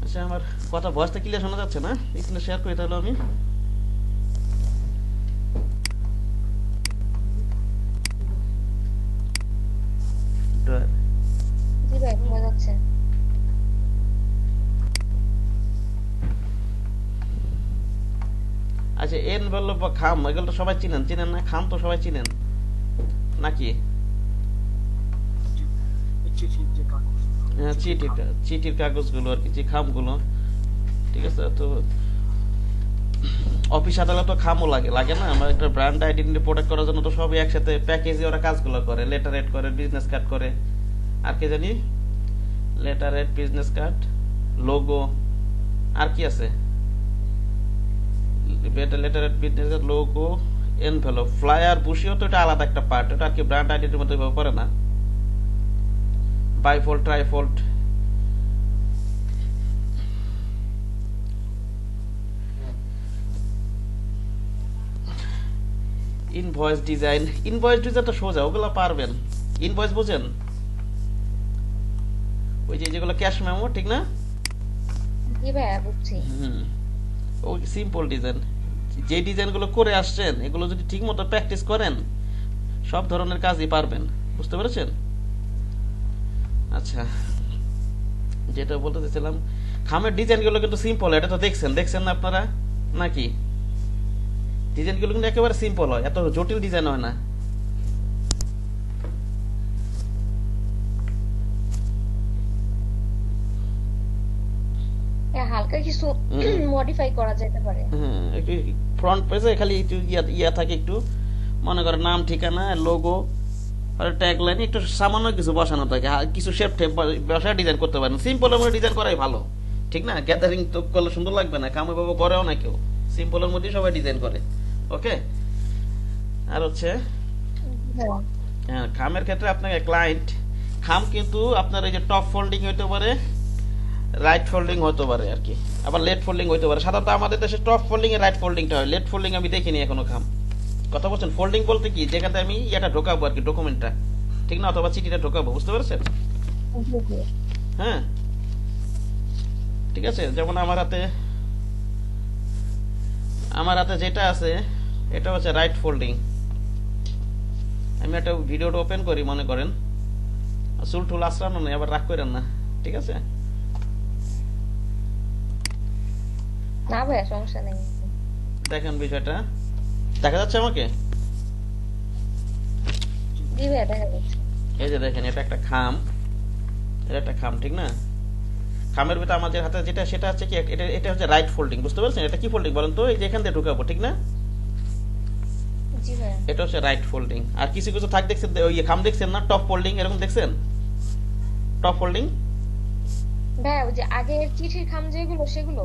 আচ্ছা, আমার কথা ভয়েসটা ক্লিয়ার শোনা যাচ্ছে না? স্ক্রিনে শেয়ার করি তাহলে আমি। জি ভাই শোনা যাচ্ছে। আচ্ছা, এনভেলপ বা খাম এগুলো তো সবাই চিনেন, চিনেন না? খাম তো সবাই চিনেন নাকি? হ্যাঁ, চিঠির কাগজগুলো আর কি, যে খামগুলো। ঠিক আছে, তো অফিস আদালত খামও লাগে, লাগে না? আমার একটা ব্র্যান্ড আইডেন্টিটি প্রোটেক্ট করার জন্য তো সবই একসাথে প্যাকেজে ওরা কাজগুলো করে, লেটার এড করে, বিজনেস কার্ড করে, আর কি জানি, letterhead, business card, logo, আর কি আছে, letterhead, business card, logo, envelope, flyer, brochure তো এটা আলাদা একটা পার্ট, এটা আর কি ব্র্যান্ড আইডেন্টিটির মধ্যে পড়ে না। Bifold, trifold, invoice design. Invoice design তো সোজা, ওগুলো পারবেন। ইনভয়েস বুঝেন? ওই যে যেগুলো ক্যাশ মেমো, ঠিক না? জি ভাইয়া বুঝছি। ওই সিম্পল ডিজাইন, যে ডিজাইনগুলো করে আসছেন এগুলো যদি ঠিক মতো প্র্যাকটিস করেন সব ধরনের কাজই পারবেন। বুঝতে পেরেছেন? আচ্ছা, যেটা বলতে চাইছিলাম, খামের ডিজাইনগুলো কিন্তু সিম্পল, এটা তো দেখছেন, দেখছেন না আপনারা নাকি? ডিজাইনগুলো কিন্তু একেবারে সিম্পল হয়, এত জটিল ডিজাইন হয় না। হ্যাঁ, হালকা কিছু মডিফাই করা যেতে পারে। হ্যাঁ, একটু ফ্রন্ট পেজে খালি একটু ইয়া থাকে, একটু মনে করেন নাম, ঠিকানা, লোগো আর ট্যাগ লাইন, একটু সামান্য কিছু বসানো থাকে, কিছু শেপ টেপ বসায় ডিজাইন করতে পারেন। সিম্পলের মধ্যে ডিজাইন করাই ভালো, ঠিক না? গ্যাদারিং তো করলে সুন্দর লাগবে না, কামে বাবা করেও না কেউ, সিম্পলের মধ্যেই সবাই ডিজাইন করে। ওকে। আর হচ্ছে হ্যাঁ, খামের ক্ষেত্রে আপনাকে ক্লায়েন্ট খাম কিন্তু আপনার এই যে টপ ফোল্ডিং হইতে পারে, রাইট ফোল্ডিং হতে পারে আর কি, আবার লেট ফোল্ডিং হইতে পারে। সাধারণত আমাদের দেশে টপ ফোল্ডিং এ রাইট ফোল্ডিংটা হয়, লেট ফোল্ডিং আমি দেখিনি এখনো খাম। কথা বলছেন? ফোল্ডিং বলতে কি, যেখানে আমি এটা ঢোকাবো আর কি, ডকুমেন্টটা, ঠিক না, অথবা চিঠিটা ঢোকাবো। বুঝতে পেরেছেন? হ্যাঁ, ঠিক আছে। যেমন আমার হাতে যেটা আছে এটা হচ্ছে রাইট ফোল্ডিং। আমি একটা ভিডিওটা ওপেন করি, মনে করেন, চুল টুল আসরানো নেই, আবার রাগ করেন না, ঠিক আছে? না ভাইয়া সমস্যা নেই। দেখেন বিষয়টা, দেখা যাচ্ছে আমাকে? জি ভাইয়া দেখা যাচ্ছে। এই যে দেখেন, এটা একটা খাম, এটা একটা খাম, ঠিক না? খামের ভিতরে আমাদের হাতে যেটা, সেটা হচ্ছে কি, এটা হচ্ছে রাইট ফোল্ডিং। বুঝতে পারছেন? এটা কি ফোল্ডিং বলেন তো? এই যে এখান দিয়ে ঢুকাবো, ঠিক না? জি ভাইয়া। এটা হচ্ছে রাইট ফোল্ডিং। আর কিছু কিছু থাক দেখছেন, ওই খাম দেখছেন না, টপ ফোল্ডিং, এরকম দেখছেন? টপ ফোল্ডিং, ভাইয়া ওই যে আগের চিঠির খাম যেগুলো সেগুলো।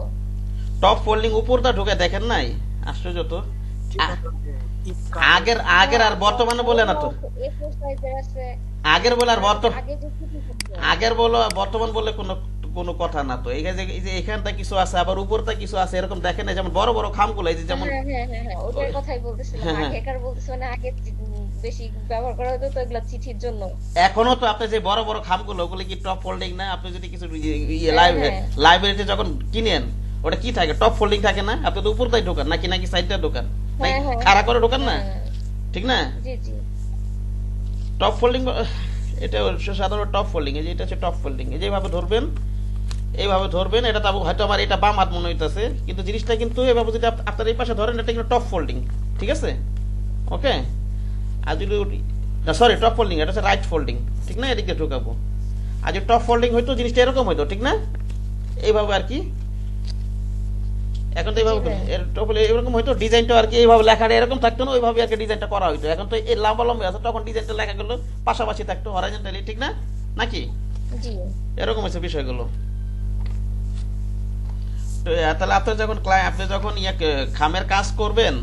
টপ ফোল্ডিং উপরটা ঢুকে দেখেন নাই? আশ্চর্য তো। আগের আগের আর বর্তমানে বলে না তো, A4 সাইজের আছে। আগের বলে আর আগে যে চিঠি থাকতো। আগের বলো আর বর্তমান বলে কোনো কোনো কথা না তো। এই যে এখানটা কিছু আছে, আবার উপরটা কিছু আছে, এরকম দেখেন না? যেমন বড় বড় খামগুলো, এই যে যেমন, হ্যাঁ হ্যাঁ হ্যাঁ হ্যাঁ ওটার কথাই বলতেছিলাম। হ্যাঁ, হ্যাঁ, আগেকার বলতেছি মানে আগে বেশি ব্যবহার করা হতো তো এগুলা চিঠির জন্য। এখনো তো আপনি যে বড় বড় খামগুলো, ওগুলো কি টপ ফোল্ডিং না? আপনি যদি কিছু হ্যাঁ হ্যাঁ লাইব্রেরিতে যখন কিনেন, ওটা কি থাকে? টপ ফোল্ডিং থাকে না? আপনি তো উপরটাই ঢোকান নাকি, নাকি সাইডটা ঢোকান, নাকি হ্যাঁ হ্যাঁ খাড়া করে ঢোকান না, হ্যাঁ, ঠিক না? জি জি টপ ফোল্ডিং, এটা সাধারণ টপ ফোল্ডিং। এই যে এটা হচ্ছে টপ ফোল্ডিং। এই যেভাবে ধরবেন, এইভাবে ধরবেন, এটা তো হয়তো আমার এটা বাম হাত মনে হইতেছে, কিন্তু জিনিসটা কিন্তু এভাবে যদি আপনার এই পাশে ধরেন, এটা কিন্তু টপ ফোল্ডিং, ঠিক আছে? ওকে। আর যদি না, সরি, টপ ফোল্ডিং, এটা হচ্ছে রাইট ফোল্ডিং, ঠিক না? এদিকে ঢুকাবো। আর যদি টপ ফোল্ডিং হইতো জিনিসটা এরকম হইতো, ঠিক না? এইভাবে আর কি। এখন তো জি এইভাবে ভাইয়া। এরকম হইতো, ডিজাইনটা আর কি এইভাবে লেখাটা এরকম থাকতো না, ওইভাবে আর কি ডিজাইনটা করা হইতো। এখন তো এই লম্বা লম্বা আছে, তখন ডিজাইনটা লেখা গেলো পাশাপাশি থাকতো, হরাইজন্টালি, ঠিক না? নাকি জি এরকম হচ্ছে বিষয়গুলো। তো তাহলে আপনি যখন খামের কাজ করবেন,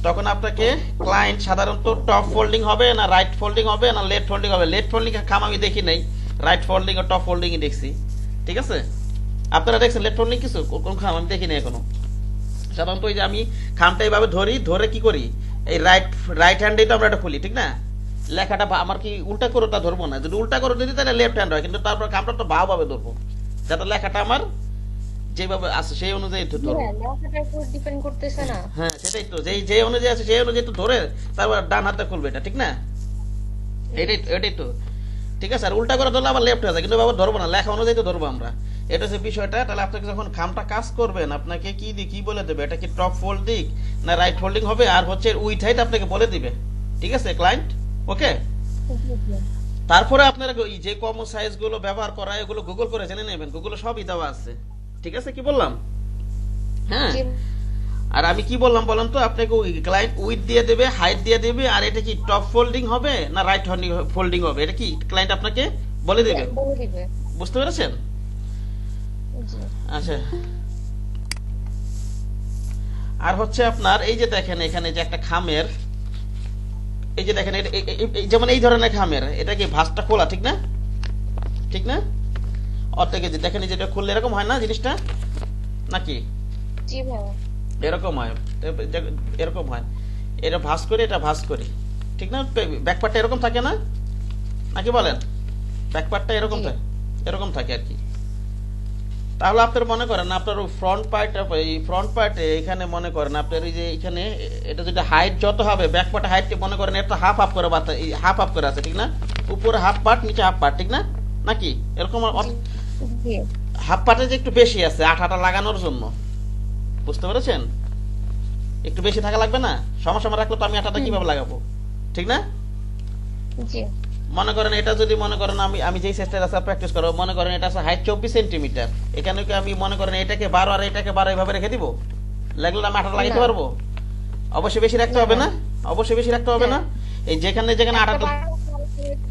তখন আপনাকে ক্লায়েন্ট সাধারণত টপ ফোল্ডিং হবে না রাইট ফোল্ডিং হবে না লেফট ফোল্ডিং হবে। লেফট ফোল্ডিং এর খাম আমি দেখি নাই, রাইট ফোল্ডিং ও টপ ফোল্ডিং ই দেখছি, ঠিক আছে? আপনারা দেখছেন লেফট ফোল্ডিং কিছু? কোন খাম আমি দেখি নাই এখনো। সাধারণত ওই যে আমি খামটা এইভাবে ধরে কি করি, এই রাইট হ্যান্ডেই তো আমরা এটা খুলি, ঠিক না? লেখাটা আমার কি উল্টা করে তা ধরবো না, যদি উল্টা করে দিই তাহলে লেফট হ্যান্ড হয়, কিন্তু তারপর খামটা তো বাও ভাবে ধরবো, যাতে লেখাটা আমার যেভাবে আছে সেই অনুযায়ী একটু জি ধরো। ভাইয়া, লেখাটার উপর ডিপেন্ড করতেছে না। হ্যাঁ সেটাই তো, যেই যে অনুযায়ী আছে সেই অনুযায়ী একটু ধরে তারপর ডান হাতে খুলবে, এটা ঠিক না? এটাই তো ঠিক আছে। আর উল্টা করে ধরলে আবার লেফট হয়ে যায়, কিন্তু আবার ধরবো না, লেখা অনুযায়ী তো ধরবো আমরা। এটা হচ্ছে বিষয়টা। তাহলে আপনাকে যখন খামটা কাজ করবেন আপনাকে কি বলে দেবে, এটা কি টপ ফোল্ডিং না রাইট ফোল্ডিং হবে, আর হচ্ছে উইথ হাইট আপনাকে বলে দিবে, ঠিক আছে ক্লায়েন্ট? ওকে। জি জি। তারপরে আপনারা এই যে কম সাইজ গুলো ব্যবহার করা এগুলো গুগল করে জেনে নেবেন, গুগলে সবই দেওয়া আছে, ঠিক আছে? কি বললাম? হ্যাঁ। জি আর আমি কি বললাম বলেন তো, আপনাকে ক্লায়েন্ট উইথ দিয়ে দেবে, হাইট দিয়ে দেবে, আর এটা কি টপ ফোল্ডিং হবে না রাইট ফোল্ডিং হবে, এটা কি ক্লায়েন্ট আপনাকে বলে দেবে। বলে দিবে। বুঝতে পেরেছেন? জি আচ্ছা। আর হচ্ছে আপনার এই যে দেখেন এখানে যে একটা খামের, এই যে দেখেন যেমন এই ধরনের খামের, এটা কি ভাঁজটা খোলা, ঠিক না? ঠিক না? অর্ধেক যে দেখেন এই যেটা খুললে এরকম হয় না জিনিসটা, নাকি জি ভাইয়া। এরকম হয়? এরকম হয়, এটা ভাঁজ করি, এটা ভাঁজ করি, ঠিক না? ব্যাকপার্টটা এরকম থাকে না, নাকি বলেন? ব্যাকপার্টটা এরকম জি। থাকে, এরকম থাকে আর কি। তাহলে আপনার মনে করেন আপনার ফ্রন্ট পার্ট, এই ফ্রন্ট পার্টে এখানে মনে করেন আপনার এই যে এখানে এটা যদি হাইট যত হবে, ব্যাক পার্টে হাইট মনে করেন এটা হাফ হাফ করে বাতা, হাফ হাফ করে আছে, ঠিক না? উপরে হাফ পার্ট, নিচে হাফ পার্ট, ঠিক না? নাকি এরকম? জি হাফ পার্টে যে একটু বেশি আছে আঠাটা লাগানোর জন্য, বুঝতে পেরেছেন? একটু বেশি থাকা লাগবে না? সময় রাখলে তো আমি আঠাটা কিভাবে লাগাবো, ঠিক না? জি। মনে করেন এটা যদি মনে করেন আমি যেই চেষ্টা আছে প্র্যাকটিস করবো, মনে করেন এটা আছে হাইট 24 সেন্টিমিটার, এখানে কি আমি মনে করেন এটাকে 12 আর এটাকে 12 এইভাবে রেখে দিব? লাগলে আমি 18 লাগাইতে না। পারবো? অবশ্যই বেশি রাখতে হবে না? অবশ্যই বেশি রাখতে হবে না? এই যেখানে যেখানে একটা 18, 12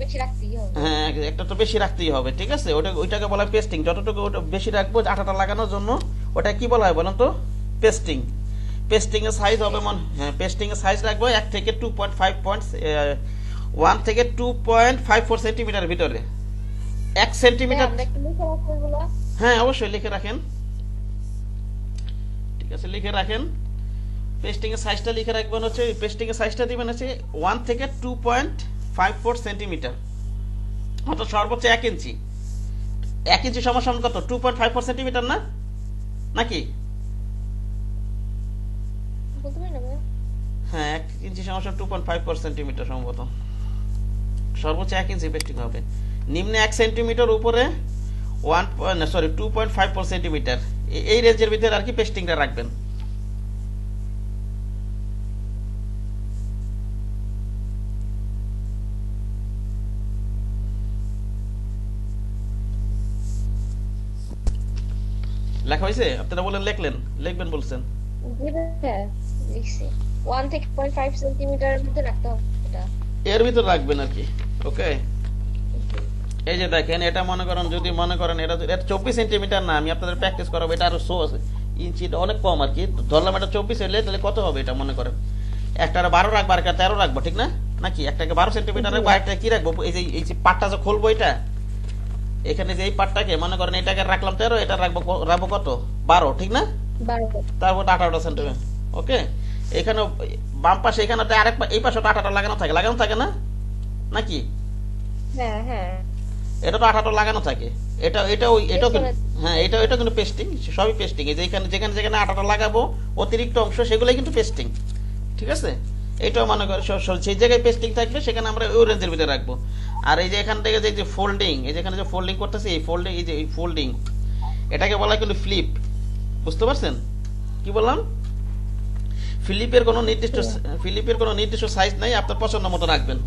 বেশি রাখতেই হবে। হ্যাঁ একটা তো বেশি রাখতেই হবে, ঠিক আছে? ওইটাকে বলা হয় পেস্টিং। যতটুকু ওটা বেশি রাখবো 18টা লাগানোর জন্য, ওটা কি বলা হয় বলেন তো? পেস্টিং। পেস্টিং এর সাইজ হবে হ্যাঁ পেস্টিং এর সাইজ রাখবো 1 থেকে 2.5 পয়েন্টস, 1 থেকে 2.54 সেন্টিমিটার ভিতরে। 1 ভাইয়া, সেন্টিমিটার। আমরা একটু লিখে রাখবো এগুলো। হ্যাঁ অবশ্যই লিখে রাখেন, ঠিক আছে লিখে রাখেন। পেস্টিং এর সাইজটা লিখে রাখবেন হচ্ছে, পেস্টিং এর সাইজটা দিবেন হচ্ছে 1 থেকে 2.54 সেন্টিমিটার, অর্থাৎ সর্বোচ্চ 1 ইঞ্চি। 1 ইঞ্চি সমান সমান কত? 2.54 সেন্টিমিটার না, নাকি? বলতে পারি না ভাইয়া? হ্যাঁ 1 ইঞ্চি সমান সমান 2.54 সেন্টিমিটার সম্ভবত। সর্বোচ্চ 1 ইঞ্চি পেস্টিং হবে। নিম্নে 1 সেন্টিমিটার, উপরে 2.54 সেন্টিমিটার, এই রেঞ্জের ভিতরে আর কি পেস্টিংটা রাখবেন। লেখা হয়েছে? আপনারা বলেন লিখলেন, লিখবেন বলছেন। জি ভাইয়া, লিখছি। 1 থেকে 0.5 সেন্টিমিটারের মধ্যে রাখতে হবে এটা। এর ভিতর রাখবেন আর কি। ওকে। এই যে দেখেন এটা মনে করেন, যদি মনে করেন এটা 24 সেন্টিমিটার না, আমি আপনাদের প্র্যাকটিস করাবো, এটা আরো 100 আছে ইঞ্চিটা অনেক কম আর কি। ধরলাম এটা 24 হলে তাহলে কত হবে এটা মনে করেন, একটারে 12 রাখবো আর একটা 13 রাখবো, ঠিক না? নাকি একটাকে 12 সেন্টিমিটার রাখবো, আরেকটা কি রাখবো? এই যে পাটটা যে খুলবো এটা, এখানে যে এই পাটটাকে মনে করেন এটাকে রাখলাম 13, এটা রাখবো কত? 12, ঠিক না? 12। তারপর 18 সেন্টিমিটার। ওকে। এখানে বাম পাশে এখানে আরেক এই পাশে 18টা লাগানো থাকে না, নাকি? হ্যাঁ হ্যাঁ। এটা তো 18টা লাগানো থাকে। এটাও হ্যাঁ এটা কিন্তু পেস্টিং, সবই পেস্টিং। এই যে যেখানে যেখানে 18টা লাগাবো অতিরিক্ত অংশ সেগুলোই কিন্তু পেস্টিং, ঠিক আছে? এটাও মনে করে সেই জায়গায় পেস্টিং থাকবে, সেখানে আমরা ওই রেঞ্জের ভিতরে রাখবো। আর এই যে এখান থেকে যে ফোল্ডিং, এই যেখানে যে ফোল্ডিং করতেছি, এই ফোল্ডিং, এই যে এই ফোল্ডিং, এটাকে বলা হয় কিন্তু ফ্লিপ। বুঝতে পারছেন কি বললাম? ফিলিপের কোনো নির্দিষ্ট সাইজ নাই, আপনার পছন্দ মতো রাখবেন,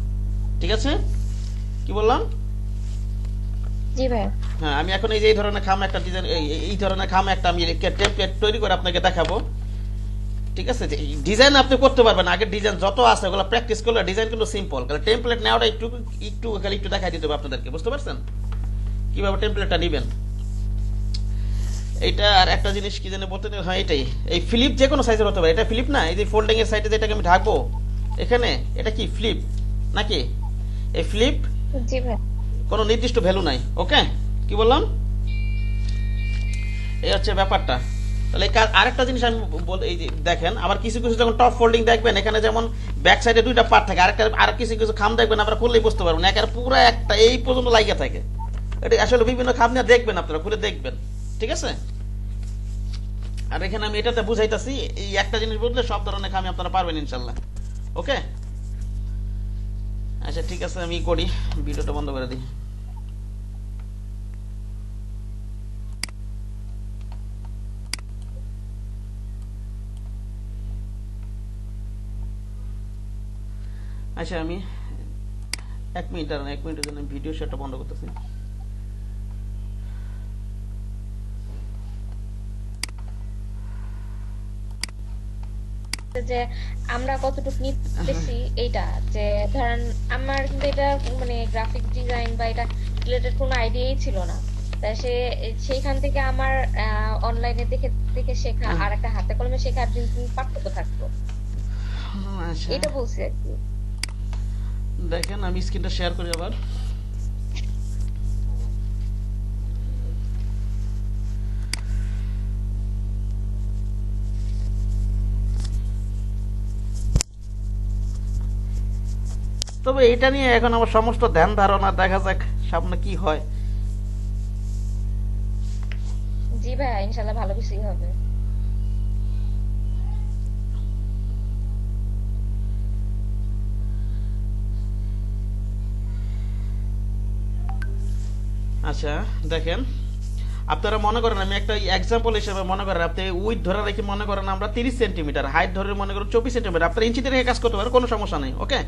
ঠিক আছে? কি বললাম? জি ভাইয়া। হ্যাঁ আমি এখন এই যে এই ধরনের খাম একটা ডিজাইন, এই ধরনের খাম একটা আমি টেমপ্লেট তৈরি করে আপনাকে দেখাবো, ঠিক আছে? ডিজাইন আপনি করতে পারবেন, আগে ডিজাইন যত আছে ওগুলো প্র্যাকটিস করলে ডিজাইন কিন্তু সিম্পল, কারণ টেমপ্লেট নেওয়াটা একটু দেখাই দিতে হবে আপনাদেরকে। বুঝতে পারছেন কিভাবে টেমপ্লেটটা নেবেন? এইটা আর একটা জিনিস কি জানি বলতে, হ্যাঁ এটাই, এই ফ্লিপ যে কোনো সাইজের হতে পারে। এটা ফ্লিপ না, এই যে ফোল্ডিং এর সাইডে যেটাকে আমি ঢাকবো এখানে, এটা কি ফ্লিপ নাকি? এই ফ্লিপ জি ভাইয়া। কোনো নির্দিষ্ট ভ্যালু নাই। ওকে। কি বললাম? এই হচ্ছে ব্যাপারটা। তাহলে আরেকটা জিনিস আমি এই যে দেখেন, আবার কিছু কিছু যখন টপ ফোল্ডিং দেখবেন, এখানে যেমন ব্যাক সাইডে 2টা পার্ট থাকে, আর কিছু কিছু খাম দেখবেন আপনারা খুললেই বুঝতে পারবেন একেবারে পুরো একটা এই পর্যন্ত লাগিয়ে থাকে। এটা আসলে বিভিন্ন খাম নিয়ে দেখবেন, আপনারা খুলে দেখবেন, ঠিক আছে? আর এখানে আমি এটাতে বুঝাইতাছি, এই একটা জিনিস বুঝলে সব ধরনের কামই আপনারা পারবেন ইনশাল্লাহ। ওকে, আচ্ছা ঠিক আছে, আমি করি, ভিডিওটা বন্ধ করে দিই। আচ্ছা আমি 1 মিনিট, আর 1 মিনিটের জন্য ভিডিও শেয়ারটা বন্ধ করতেছি। যে আমরা কতটুকু নিতেছি এইটা, যে ধরেন আমার কিন্তু এটা মানে গ্রাফিক ডিজাইন বা এটা রিলেটেড কোনো আইডিয়াই ছিল না, তাই সেইখান থেকে আমার অনলাইনে দেখে দেখে শেখা আর একটা হাতে কলমে শেখার কিন্তু পার্থক্য থাকতো, আচ্ছা এটা বলছি আর কি। দেখেন আমি স্ক্রিনটা শেয়ার করি আবার। তবে এটা নিয়ে এখন আমার সমস্ত ধ্যান ধারণা, দেখা যাক সামনে কি হয়। জি ভাই, ইনশাল্লাহ ভালো কিছুই হবে। আচ্ছা দেখেন, আপনারা মনে করেন, আমি একটা এক্সাম্পল হিসেবে মনে করেন, আপনি উইথ ধরে রেখে মনে করেন আমরা 30 সেন্টিমিটার, হাইট ধরে মনে করেন 24 সেন্টিমিটার, আপনার ইঞ্চিতে রেখে কাজ করতে পারেন, কোনো সমস্যা নেই। ওকে,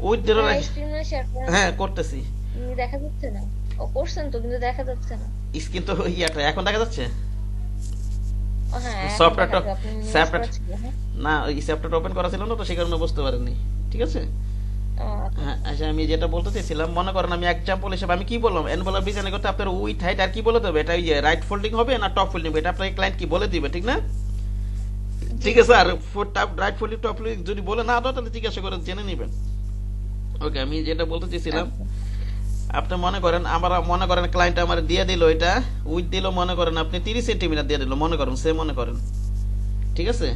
উইথ ধরে ভাই রেখে, স্ক্রিনে শেয়ার করেন, হ্যাঁ করতেছি। দেখা যাচ্ছে না? ও করছেন তো, কিন্তু দেখা যাচ্ছে না। স্ক্রিন তো ইয়াটা এখন দেখা যাচ্ছে, ও হ্যাঁ, এখন দেখা সফটওয়্যারটা যাচ্ছে, আপনি মিউট করা সফটওয়্যার ছিল, হ্যাঁ। না, ওই সফটওয়্যারটা ওপেন করা ছিল না, তো সে কারণে বুঝতে পারেননি। ঠিক আছে, ও আচ্ছা। হ্যাঁ আচ্ছা, আমি যেটা বলতে চাইছিলাম, মনে করেন আমি এক্সাম্পল হিসেবে আমি কি বললাম, এনভেলপ ডিজাইন করতে আপনার উইথ হাইট আর কি বলে দেবে, এটা ওই যে রাইট ফোল্ডিং হবে না টপ ফোল্ডিং, এটা আপনার ক্লায়েন্ট কি বলে দিবে, ঠিক না? জি ঠিক আছে, আর রাইট ফোল্ডিং টপ ফোল্ডিং যদি বলে না দাও, তাহলে জিজ্ঞাসা করে জেনে নেবেন। ওকে, আমি যেটা বলতে চাইছিলাম, আচ্ছা। আপনি মনে করেন, আমরা মনে করেন ক্লায়েন্ট আমার দিয়ে দিল এটা উইথ দিল, মনে করেন আপনি 30 সেন্টিমিটার দিয়ে দিল, মনে করেন সে মনে করেন, ঠিক আছে,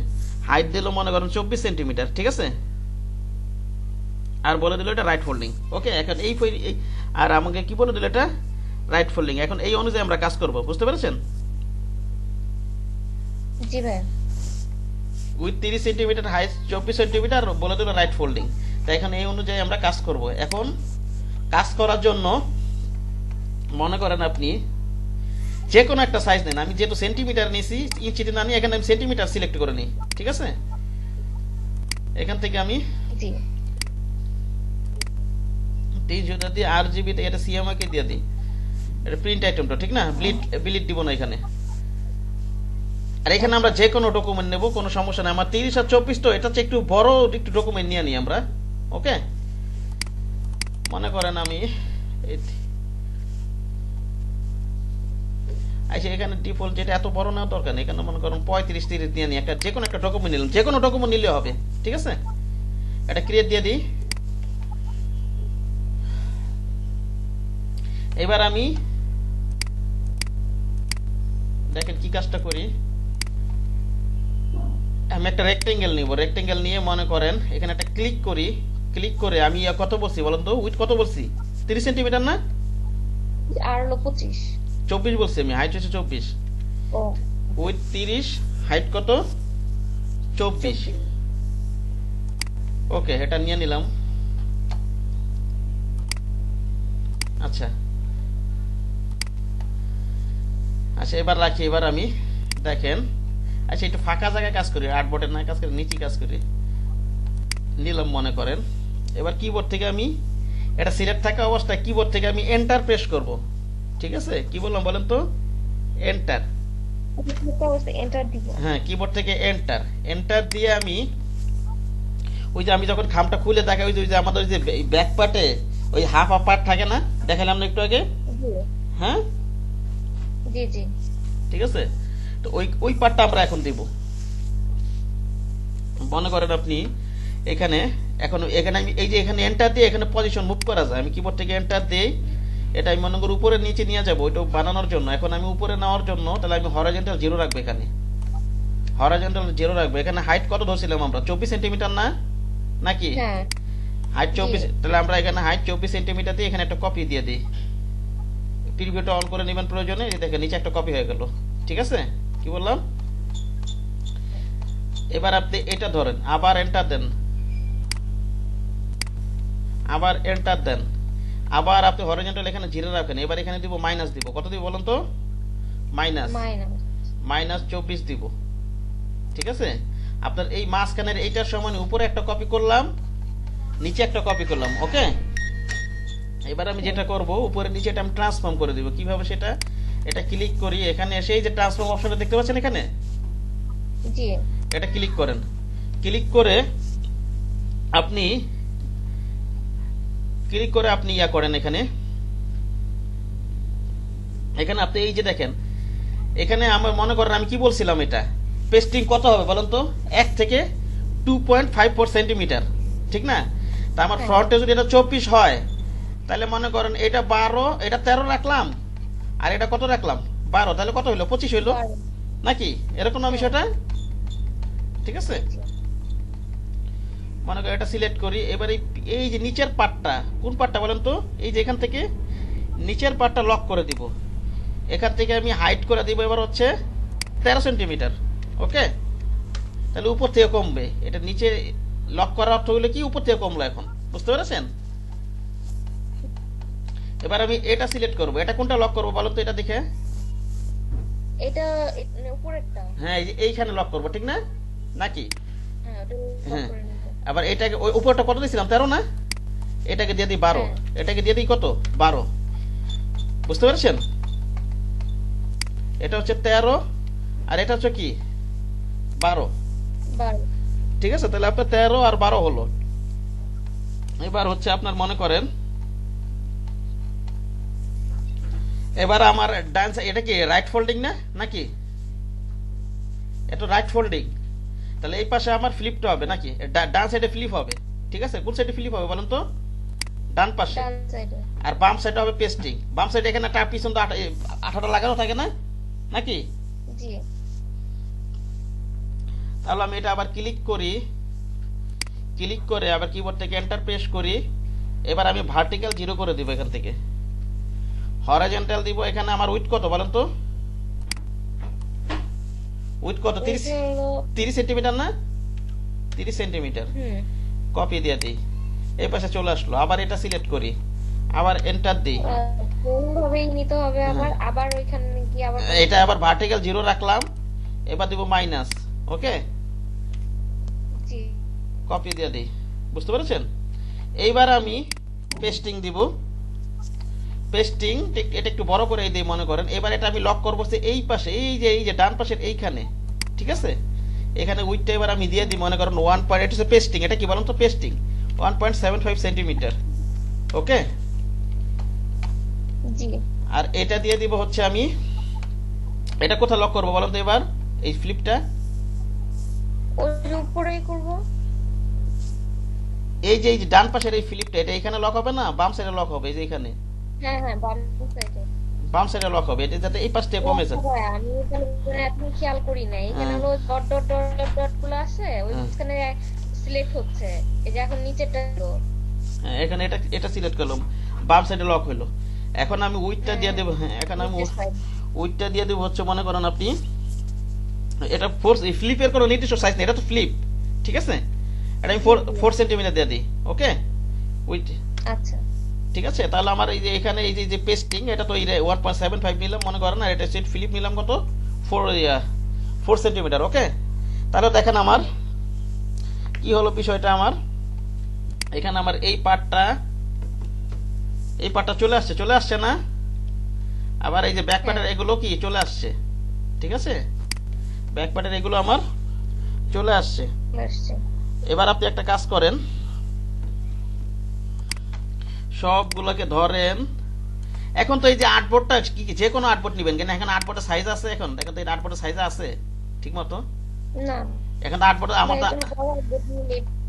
হাইট দিল মনে করেন 24 সেন্টিমিটার, ঠিক আছে, আর বলে দিল এটা রাইট ফোল্ডিং। ওকে, এখন আর আমাকে কি বলে দিল, এটা রাইট ফোল্ডিং। এখন এই অনুযায়ী আমরা কাজ করব, বুঝতে পেরেছেন? জি ভাই। উইথ 30 সেন্টিমিটার, হাইট 24 সেন্টিমিটার, বলে দিল রাইট ফোল্ডিং। তাই এখন এই অনুযায়ী আমরা কাজ করব। এখন কাজ করার জন্য মনে করেন আপনি যে কোনো একটা সাইজ নেন, আমি যেহেতু সেন্টিমিটার নিয়েছি, ইঞ্চিতে না নিয়ে এখানে আমি সেন্টিমিটার সিলেক্ট করে নিই, ঠিক আছে। এখান থেকে আমি জি। 30 দিয়ে RGB তে এটা CMYK কে দিয়ে দিই, এটা প্রিন্ট আইটেমটা, ঠিক না, বিলিট দিব না এখানে। আর এখানে আমরা যে কোনো ডকুমেন্ট নেব, কোনো সমস্যা নেই। আমার 30 আর 24 তো এটা হচ্ছে একটু বড় একটু ডকুমেন্ট নিয়ে নিই আমরা। ওকে, মনে করেন আমি আচ্ছা, এখানে ডিফল্ট যেটা এত বড় নেওয়ার দরকার নেই, এখানে মনে করেন 35-30 নিয়ে নিই, একটা যে কোনো একটা ডকুমেন্ট নিলাম, যে কোনো ডকুমেন্ট নিলে হবে, ঠিক আছে। এটা ক্রিয়েট দিয়ে দিই। এবার আমি দেখেন কি কাজটা করি, আমি একটা রেক্টেঙ্গেল নিব, রেক্টেঙ্গেল নিয়ে মনে করেন এখানে একটা ক্লিক করি, ক্লিক করে আমি কত বলছি বলেন তো, উইথ কত বলছি, 30 সেন্টিমিটার না, আর হলো 25। 24 বলছি আমি, হাইট হচ্ছে 24, ও উইথ 30, হাইট কত 24। ওকে, এটা নিয়ে নিলাম। আচ্ছা আচ্ছা, এবার রাখি। এবার আমি দেখেন, আচ্ছা একটু ফাঁকা জায়গায় কাজ করি, আর্টবোর্ডের না কাজ করি, নিচে কাজ করি, নিলাম মনে করেন। এবার কিবোর্ড থেকে আমি এটা সিলেক্ট থাকা অবস্থায় কিবোর্ড থেকে আমি এন্টার প্রেস করব, ঠিক আছে। কি বললাম বলেন তো, এন্টার। এন্টার দিব। হ্যাঁ, কিবোর্ড থেকে এন্টার, এন্টার দিয়ে আমি ওই যে আমি যখন খামটা খুলে দেখাই, ওই যে আমাদের ওই যে ব্যাক পার্টে ওই হাফ পার্ট থাকে না, দেখালাম না একটু আগে, জি হ্যাঁ জি জি। ঠিক আছে। তো ওই পার্টটা আমরা এখন দিব। মনে করেন আপনি এখানে এখানে আমি এই যে এখানে এন্টার দিয়ে এখানে পজিশন মুভ করা যায়, আমি কিবোর্ড থেকে এন্টার দিই, এটা আমি মনে করি উপরে নিচে নিয়ে যাবো ওইটা বানানোর জন্য। এখন আমি উপরে নেওয়ার জন্য তাহলে আমি হরাইজন্টাল 0 রাখবো, এখানে হরাইজন্টাল 0 রাখবো। এখানে হাইট কত ধরছিলাম আমরা, 24 সেন্টিমিটার না নাকি, হ্যাঁ হাইট জি 24, তাহলে আমরা এখানে হাইট 24 সেন্টিমিটার দিয়ে এখানে একটা কপি দিয়ে দিই। প্রিভিউটা অন করে নেবেন প্রয়োজনে, এই দেখেন নিচে একটা কপি হয়ে গেল, ঠিক আছে। কি বললাম, এবার আপনি এটা ধরেন, আবার এন্টার দেন, আবার এন্টার দেন, আবার আপনি হরিজন্টাল এখানে জিরো রাখেন। এবার এখানে দিব মাইনাস দিব, কত দিব বলুন তো? Minus minus. -24 দিব। ঠিক আছে, আপনার এই মাঝখানের এইটার সমান উপরে একটা কপি করলাম, নিচে একটা কপি করলাম। ওকে, এবার আমি যেটা করব, উপরে নিচে এটা আমি ট্রান্সফর্ম করে দিব। কিভাবে সেটা? এটা ক্লিক করি, এখানে এসে এই যে ট্রান্সফর্ম অপশনটা দেখতে পাচ্ছেন এখানে, জি এটা ক্লিক করেন। ক্লিক করে আপনি ইয়া করেন, এখানে আপনি এই যে দেখেন, এখানে আমার মনে করেন আমি কি বলছিলাম, এটা পেস্টিং কত হবে বলেন তো? 1 থেকে 2.54 সেন্টিমিটার, ঠিক না? তা আমার হ্যাঁ। ফ্রন্টে যদি এটা 24 হয়, তাহলে মনে করেন এটা 12, এটা 13 রাখলাম, আর এটা কত রাখলাম? 12, তাহলে কত হইলো? 25 হইলো নাকি? এরকম না বিষয়টা? ঠিক আছে, মনে করেন এটা সিলেক্ট করি। এবার এই যে নিচের পার্টটা, কোন পার্টটা বলেন তো? এই যে এখান থেকে নিচের পার্টটা লক করে দিব। এখান থেকে আমি হাইট করে দিব এবার হচ্ছে 13 সেন্টিমিটার। ওকে, তাহলে উপর থেকে কমবে। এটা নিচে লক করার অর্থ হলো কি, উপর থেকে কমলো। এখন বুঝতে পেরেছেন? এবার আমি এটা সিলেক্ট করব। এটা কোনটা লক করব বলো তো, এটা দেখে। এটা উপরেরটা। হ্যাঁ, এই যে এইখানে লক করব, ঠিক না? নাকি? হ্যাঁ, ওটা লক হ্যাঁ, করে নিব। আবার এটাকে ওই উপরটা কত দিয়েছিলাম? 13 না? এটাকে দিয়ে দিই 12, হ্যাঁ। এটাকে দিয়ে দিই কত? 12। বুঝতে পেরেছেন? এটা হচ্ছে 13, আর এটা হচ্ছে কি 12। 12। ঠিক আছে, তাহলে আপনার 13 আর 12 হলো। এবার হচ্ছে আপনার মনে করেন, এবার আমার ডান সাইড, এটা কি রাইট ফোল্ডিং না নাকি? এটা রাইট ফোল্ডিং, তাহলে এই পাশে আমার ফ্লিপটা হবে নাকি? ডান সাইডে ফ্লিপ হবে। ঠিক আছে, কোন সাইডে ফ্লিপ হবে বলেন তো? ডান পাশে। ডান সাইডে। আর বাম সাইডে হবে পেস্টিং। বাম সাইডে এখানে একটা পিছন তো আঠাটা লাগানো থাকে না নাকি? জি। তাহলে আমি এটা আবার ক্লিক করি, ক্লিক করে আবার কিবোর্ড থেকে এন্টার প্রেস করি। এবার আমি ভার্টিক্যাল 0 করে দিব এখান থেকে, হরাইজন্টাল দিব। এখানে আমার উইথ কত বলেন তো? উইথ কত? 30 সেন্টিমিটার না? 30 সেন্টিমিটার। হুম। কপি দিয়ে দিই, এই পাশে চলে আসলো। আবার এটা সিলেক্ট করি, আবার এন্টার দিই। কোনভাবেই নিতে হবে আমার, আবার ওইখানে গিয়ে আবার এটা আবার ভার্টিক্যাল 0 রাখলাম, এবার দিব মাইনাস। ওকে, জি। কপি দিয়ে দিই। বুঝতে পেরেছেন? এইবার আমি পেস্টিং দিব। পেস্টিং এটা একটু বড় করে দিই মনে করেন। এবার এটা আমি লক করবো এই পাশে, এই যে ডান পাশের এইখানে। ঠিক আছে, এখানে উইথটা এবার আমি দিয়ে দিই মনে করেন 1 পয়েন্ট। এটা হচ্ছে পেস্টিং, এটা কি বলেন তো? Pasting 1.75 centimetre. ওকে, জি। আর এটা দিয়ে দিব হচ্ছে আমি, এটা কোথায় লক করবো বলেন তো এবার? এই ফ্লিপটা ওই উপরেই করব। এই যে ডান পাশের এই ফ্লিপটা, এটা এখানে লক হবে না? বাম সাইডে লক হবে, এই যে এখানে হ্যাঁ হ্যাঁ, বাম সাইডে। বাম সাইডে লক হবে, এটা যাতে এই পাশ থেকে কমে যায়। আমি এখানে এখন খেয়াল করি নাই, এখানে হলো dot dot dot dot dot গুলো আছে, ওই মাঝখানে সিলেক্ট হচ্ছে। এই যে এখন নিচেরটা হলো। হ্যাঁ, এখানে এটা সিলেক্ট করলাম, বাম সাইডে লক হলো। এখন আমি উইথটা দিয়ে দেবো। হ্যাঁ, এখন আমি উইথটা দিয়ে দেবো হচ্ছে মনে করেন আপনি, এটা ফোর্স ফ্লিপের কোনো নির্দিষ্ট সাইজ নেই, এটা তো ফ্লিপ। ঠিক আছে, এটা আমি 4 সেন্টিমিটার দিয়ে দিই। ওকে, উইথ। আচ্ছা, ঠিক আছে, তাহলে আমার এই যে এখানে এই যে পেস্টিং, এটা তো 1.75 নিলাম মনে করেন, আর এটা সেট ফ্লিপ নিলাম কত? 4 সেন্টিমিটার। ওকে, তাহলে দেখেন আমার কি হলো বিষয়টা। আমার এখানে আমার এই পার্টটা চলে আসছে না? আবার এই যে ব্যাক পার্টের এগুলো কি চলে আসছে? ঠিক আছে, ব্যাক পার্টের এগুলো আমার চলে আসছে। এবার আপনি একটা কাজ করেন, সবগুলোকে ধরেন। এখন তো এই যে আর্টবোর্ডটা কি যে কোনো আর্টবোর্ড নেবেন কেন? এখানে আর্টবোর্ডের সাইজ আছে, এখন দেখেন তো এই আর্টবোর্ডের সাইজ আছে ঠিক মতো? না, এখন তো আর্টবোর্ড আমার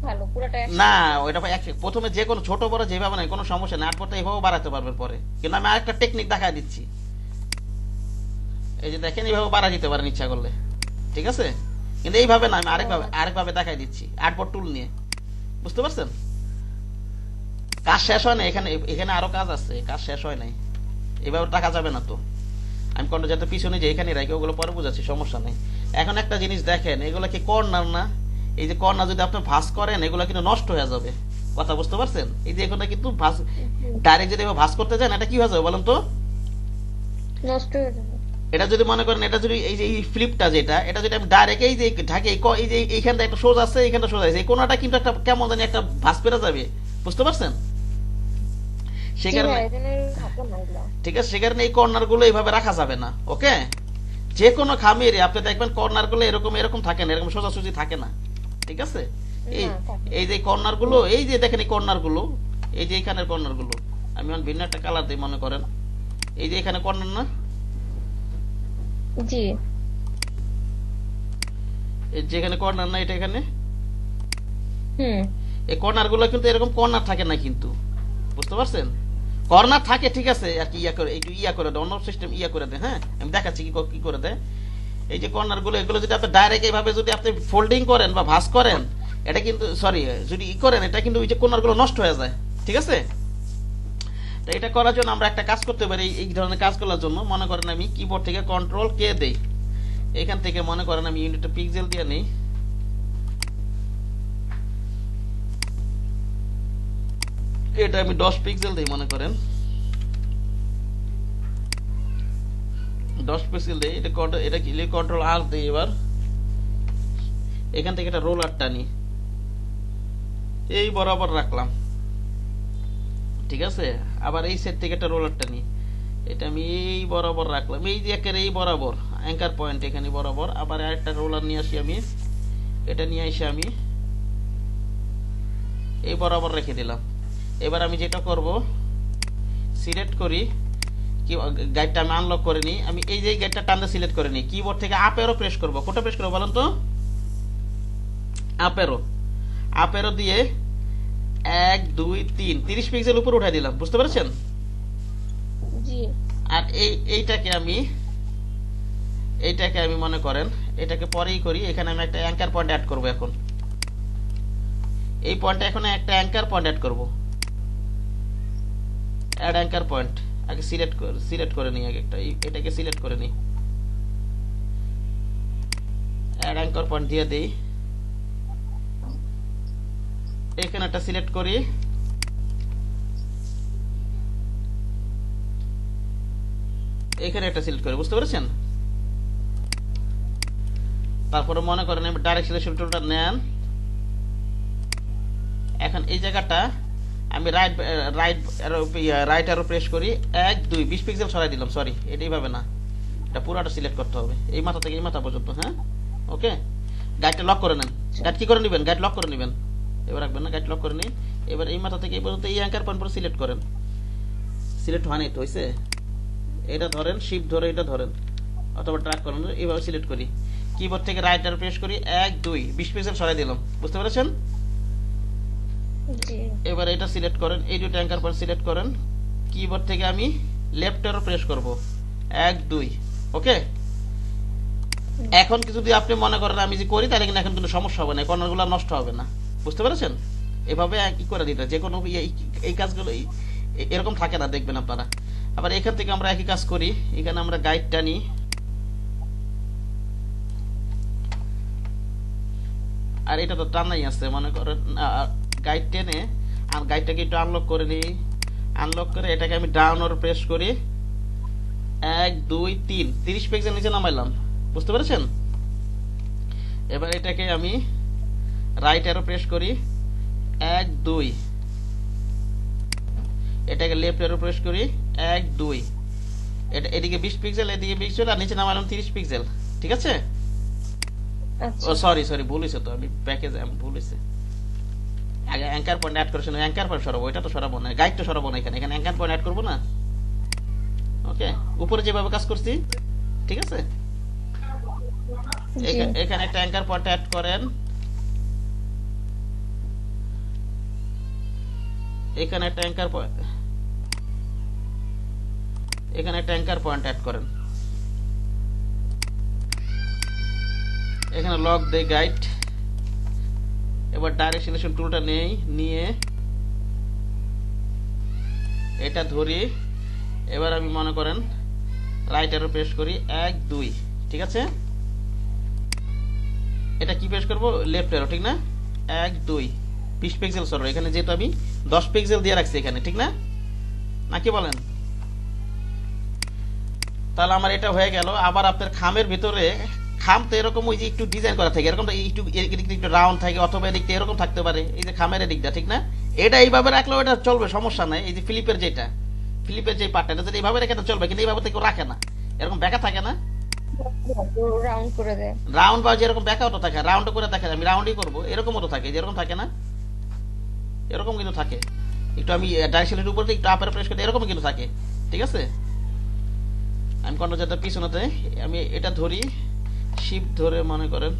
ভালো পুরোটা না, ওইটা প্রথমে যে কোনো ছোট বড় যেভাবে নাই কোনো সমস্যা নেই, আর্টবোর্ডটা এইভাবে বাড়াতে পারবেন পরে। কিন্তু আমি আরেকটা টেকনিক দেখাই দিচ্ছি, এই যে দেখেন এইভাবে বাড়া দিতে পারেন ইচ্ছা করলে। ঠিক আছে, কিন্তু এইভাবে না, আমি আরেকভাবে দেখাই দিচ্ছি আর্টবোর্ড টুল নিয়ে। বুঝতে পারছেন? কাজ শেষ হয় না, এখানে আরো কাজ আছে, কাজ শেষ হয় নাই, এভাবে টাকা যাবে না তো। আমি কর্নার যাতে পিছনে যে এখানে রাখি ওগুলো পরে বুঝাচ্ছি, সমস্যা নেই। এখন একটা জিনিস দেখেন, এগুলো কি কর্নার না? এই যে কর্নার যদি আপনি ভাঁজ করেন এগুলো কিন্তু নষ্ট হয়ে যাবে, কথা বুঝতে পারছেন? এই যে এখানে কিন্তু ভাঁজ ডাইরেক্ট যদি ভাঁজ করতে যান এটা কি হয়ে যাবে বলেন তো? নষ্ট হয়ে যাবে। এটা যদি মনে করেন এটা যদি এই যে এই ফ্লিপটা যেটা, এটা যদি আমি ডাইরেক্ট এই যে ঢাকে এই যে এইখানটা একটা সোজা আছে, এইখানটা সোজা আছে, এই কোনাটা কিন্তু একটা কেমন জানি একটা ভাঁজ পেরে যাবে, বুঝতে পারছেন? সে জি কারণে ভাই, এজন্য থাকো না এগুলো। ঠিক আছে, সে কারণে এই কর্নার গুলো এইভাবে রাখা যাবে না। ওকে, যে কোনো খামিরে আপনি দেখবেন কর্নার গুলো এরকম এরকম থাকে না, এরকম সোজাসুজি থাকে না, ঠিক আছে? এই না, থাকে এই যে কর্নার গুলো, এই যে দেখেন এই কর্নার গুলো, এই যে এখানের কর্নার গুলো আমি ভিন্ন একটা কালার দিই মনে করেন, এই যে এখানে কর্নার না, না। জি। এই যেখানে কর্নার না, এটা এখানে হুম। এই কর্নার গুলো কিন্তু এরকম কর্নার থাকে না কিন্তু, বুঝতে পারছেন? কর্নার থাকে ঠিক আছে, আর কি ইয়া করে একটু ইয়া করে দেয়, অন্য সিস্টেম ইয়া করে দেয়। হ্যাঁ, আমি দেখাচ্ছি কি করে দেয়। এই যে কর্নার গুলো, এগুলো যদি আপনি ডাইরেক্ট এইভাবে যদি আপনি ফোল্ডিং করেন বা ভাঁজ করেন, এটা কিন্তু সরি যদি ই করেন, এটা কিন্তু ওই যে কর্নার গুলো নষ্ট হয়ে যায়, ঠিক আছে? তো এটা করার জন্য আমরা একটা কাজ করতে পারি। এই ধরনের কাজ করার জন্য মনে করেন আমি কিবোর্ড থেকে কন্ট্রোল কে দেই, এখান থেকে মনে করেন আমি ইউনিটটা পিক্সেল দিয়ে নেই, এটা আমি 10 পিক্সেল দিই মনে করেন, 10 পিক্সেল দিই। এটা কি কন্ট্রোল আর দিই। এবার এখান থেকে একটা রোলার টানি, এই বরাবর রাখলাম, ঠিক আছে? আবার এই সাইড থেকে একটা রোলার টানি, এটা আমি এই বরাবর রাখলাম, এই যে একের এই বরাবর অ্যাঙ্কার পয়েন্ট এখানে বরাবর। আবার আরেকটা রোলার নিয়ে আসি আমি, এটা নিয়ে এসে আমি এই বরাবর রেখে দিলাম। এবার আমি যেটা করব, সিলেক্ট করি কি গাইডটা আমি আনলক করে নিই, আমি এই যে গাইডটা টানতে সিলেক্ট করে নিই, কিবোর্ড থেকে আপ অ্যারো প্রেস করব। কোনটা প্রেস করব বলেন তো? আপ অ্যারো, আপ অ্যারো দিয়ে 1 2 3 30 পিক্সেল উপর উঠাই দিলাম, বুঝতে পেরেছেন? জি। আর এইটাকে আমি মনে করেন এটাকে পরেই করি, এখানে আমি একটা অ্যাঙ্কার পয়েন্ট অ্যাড করব। এখন এই পয়েন্টে এখন একটা অ্যাঙ্কার পয়েন্ট অ্যাড করব, অ্যাড অ্যাঙ্কার পয়েন্ট। আগে সিলেক্ট করে নিই, আগে এটাকে সিলেক্ট করে নিই, অ্যাড অ্যাঙ্কার পয়েন্ট দিয়ে দেই। এখানে একটা সিলেক্ট করি, এখানে একটা সিলেক্ট করি, বুঝতে পেরেছেন? তারপরে মনে করেন ডাইরেক্ট সিলেকশন টুলটা নেন, এখন এই জায়গাটা আমি রাইট অ্যারো প্রেস করি, 1 2 20 পিক্সেল সরাই দিলাম। সরি, এটা এইভাবে না, এটা পুরোটা সিলেক্ট করতে হবে, এই মাথা থেকে এই মাথা পর্যন্ত। হ্যাঁ, ওকে। গাইডটা লক করে নেন। গাইড কি করে নেবেন? গাইড লক করে নেবেন, এবার রাখবেন না, গাইড লক করে নিন। এবার এই মাথা থেকে এই পর্যন্ত এই অ্যাঙ্কার পয়েন্ট পরে সিলেক্ট করেন। সিলেক্ট হয়নি তো, হয়েছে? এটা ধরেন, শিফট ধরে এটা ধরেন, অথবা ট্র্যাক করেন, এইভাবে সিলেক্ট করি। কিবোর্ড থেকে রাইট অ্যারো প্রেস করি, 1 2 20 পিক্সেল সরাই দিলাম, বুঝতে পেরেছেন? জি। এবার এটা সিলেক্ট করেন, এই দুটো অ্যাঙ্কার পয়েন্ট সিলেক্ট করেন। কিবোর্ড থেকে আমি লেফট অ্যারো প্রেস করব, 1 2। ওকে, এখন কি যদি আপনি মনে করেন আমি যে করি, তাহলে কিন্তু এখন কোনো সমস্যা হবে না, কর্নারগুলো নষ্ট হবে না, বুঝতে পেরেছেন? এভাবে কি করে দিতে, যে কোনো এই কাজগুলো এরকম থাকে না, দেখবেন আপনারা। আবার এখান থেকে আমরা একই কাজ করি, এখানে আমরা গাইডটা নিই, আর এটা তো টানাই আছে মনে করেন, গাইড টেনে আর গাইডটাকে একটু আনলক করে নিই। আনলক করে এটাকে আমি ডাউন অর প্রেস করি, 1 2 3 30 পিক্সেল নিচে নামাইলাম, বুঝতে পেরেছেন? এবার এটাকে আমি রাইট অ্যারো প্রেস করি, 1 2, এটাকে লেফট অ্যারো প্রেস করি, 1 2। এটা এদিকে 20 পিক্সেল, এদিকে 20 পিক্সেল, আর নিচে নামাইলাম 30 পিক্সেল, ঠিক আছে? আচ্ছা। ও সরি ভুল হয়েছে তো, আমি প্যাকেজ ভুল হয়েছে। আগে অ্যাঙ্কার পয়েন্ট অ্যাড করেছেন, অ্যাঙ্কার পয়েন্ট সরাবো, এটা তো সরাবো না, গাইড তো সরাবো না, এখানে অ্যাঙ্কার পয়েন্ট অ্যাড করবো না। ওকে, উপরে যেভাবে কাজ করছি, ঠিক আছে? জি। এখানে একটা অ্যাঙ্কার পয়েন্ট অ্যাড করেন, এখানে একটা অ্যাঙ্কার পয়েন্ট, এখানে একটা অ্যাঙ্কার পয়েন্ট অ্যাড করেন, এখানে লক দেই গাইড। এবার ডাইরেক্ট সিলেকশন টুলটা নেই, নিয়ে এটা ধরি। এবার আমি মনে করেন রাইট অ্যারো প্রেস করি 1 2, ঠিক আছে। এটা কি প্রেস করব, লেফট অ্যারো, ঠিক না। 1 2 20 পিক্সেল সরো, এখানে যেহেতু আমি 10 পিক্সেল দিয়ে রাখছি এখানে, ঠিক না, নাকি বলেন। তাহলে আমার এটা হয়ে গেল। আবার আপনার খামের ভিতরে, খাম তো এরকম ওই যে একটু ডিজাইন করা থাকে, এরকম একটু একটু রাউন্ড থাকে, অথবা এদিকটা এরকম থাকতে পারে, এই যে খামের এদিকটা, ঠিক না। এটা এইভাবে রাখলেও এটা চলবে, সমস্যা নাই। এই যে ফিলিপের যে পার্টটা, এটা যদি এইভাবে রেখে তো চলবে, কিন্তু এইভাবে তো কেউ রাখে না, এরকম ব্যাকা থাকে না, রাউন্ড করে দেয়। রাউন্ড বা যেরকম ব্যাকাও তো থাকে, রাউন্ড করে থাকে, আমি রাউন্ডই করবো, এরকমও তো থাকে, যেরকম থাকে না, এরকম কিন্তু থাকে। একটু আমি ডাইরেকশনের উপর দিয়ে একটু আপের প্রেস করতে এরকম কিন্তু থাকে, ঠিক আছে। আমি কন্ট্রোল যেটা পিছনেতে আমি এটা ধরি, শিফট ধরে মনে করেন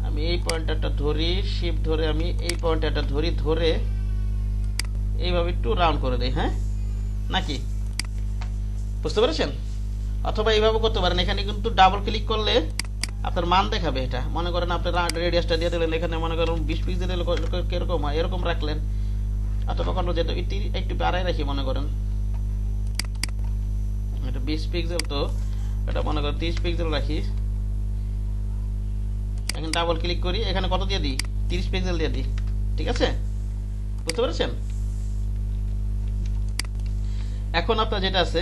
আমি এই পয়েন্টারটা ধরি, শিফট ধরে আমি এই পয়েন্টারটা ধরি, ধরে এইভাবে একটু রাউন্ড করে দেই, হ্যাঁ, নাকি বুঝতে পেরেছেন। অথবা এইভাবে করতে পারেন, এখানে কিন্তু ডাবল ক্লিক করলে আপনার মান দেখাবে। এটা মনে করেন আপনার রেডিয়াসটা দিয়ে দিলেন, এখানে মনে করেন 20 পিক্সেল কিরকম হয় এরকম রাখলেন, অথবা কন্ট্রোল যেটা একটু বাড়াই রাখি, মনে করেন এটা 20 পিক্সেল, তো এটা মনে করেন 30 পিক্সেল রাখি। এখন ডাবল ক্লিক করি, এখানে কত দিয়ে দিই, 30 পিক্সেল দিয়ে দিই, ঠিক আছে, বুঝতে পেরেছেন। এখন আপনার যেটা আছে,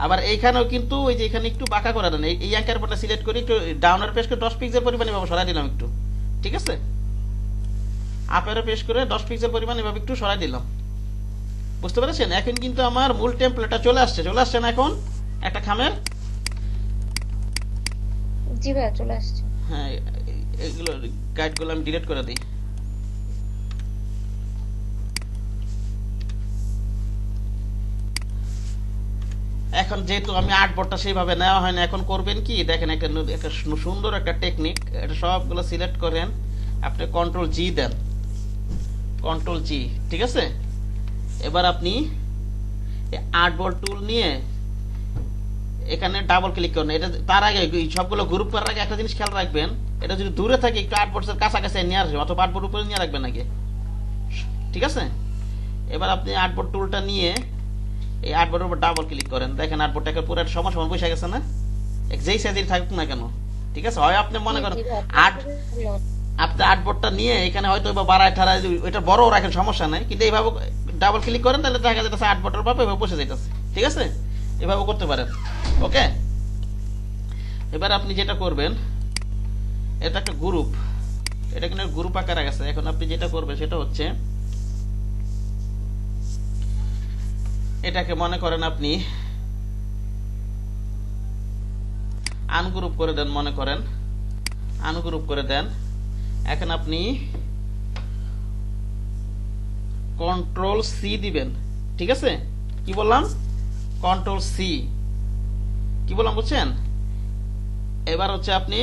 আবার এইখানেও কিন্তু ওই যে এখানে একটু বাঁকা করে দেন, এই অ্যাঙ্কার বাটন সিলেক্ট করি, একটু ডাউনের পেশ করে 10 পিক্সেল পরিমাণ এভাবে সরাই দিলাম একটু, ঠিক আছে। আপেরও পেশ করে 10 পিক্সেল পরিমাণ এভাবে একটু সরাই দিলাম, বুঝতে পেরেছেন। এখন কিন্তু আমার মূল টেমপ্লেটটা চলে আসছে না এখন একটা খামের। জি ভাইয়া চলে আসছে। হ্যাঁ, এইগুলো গাইডগুলো আমি ডিলিট করে দিই। এখন যেহেতু আমি আর্টবোর্ডটা সেইভাবে নেওয়া হয় না, এখন করবেন কি দেখেন, একটা সুন্দর একটা টেকনিক, এটা সবগুলো সিলেক্ট করেন, আপনি কন্ট্রোল জি দেন, কন্ট্রোল জি, ঠিক আছে। এবার আপনি আর্টবোর্ড টুল নিয়ে এখানে ডাবল ক্লিক করেন। এটা তার আগে সবগুলো গ্রুপ করার আগে একটা জিনিস খেয়াল রাখবেন, এটা যদি দূরে থাকে একটু আর্টবোর্ডের কাছাকাছি নিয়ে আসবেন, অথবা আর্টবোর্ড উপরে নিয়ে রাখবেন আগে, ঠিক আছে। এবার আপনি আর্টবোর্ড টুলটা নিয়ে এই আর্টবোর্ডের উপর ডাবল ক্লিক করেন, দেখেন আর্টবোর্ডটাকে পুরো সমান সমান বসে গেছে না, যেই সাইজের থাকুক না কেন, ঠিক আছে। হয় আপনি মনে করেন আপনি আর্টবোর্ডটা নিয়ে এখানে হয়তো বাড়ায় ঠাড়ায় ওইটা বড় রাখেন, সমস্যা নাই, কিন্তু এইভাবে ডাবল ক্লিক করেন, তাহলে দেখা যাচ্ছে আর্টবোর্ডের ভাবে এভাবে বসে যাইতেছে, ঠিক আছে। এভাবে করতে পারেন, ওকে। এবার আপনি যেটা করবেন, এটা একটা গ্রুপ, এটা কিন্তু গ্রুপ আকারে গেছে। এখন আপনি যেটা করবেন সেটা হচ্ছে, এটাকে মনে করেন আপনি আনগ্রুপ করে দেন, মনে করেন আনগ্রুপ করে দেন। এখন আপনি কন্ট্রোল সি দিবেন, ঠিক আছে। কি বললাম, কন্ট্রোল সি, কি বললাম বুঝছেন। এবার হচ্ছে আপনি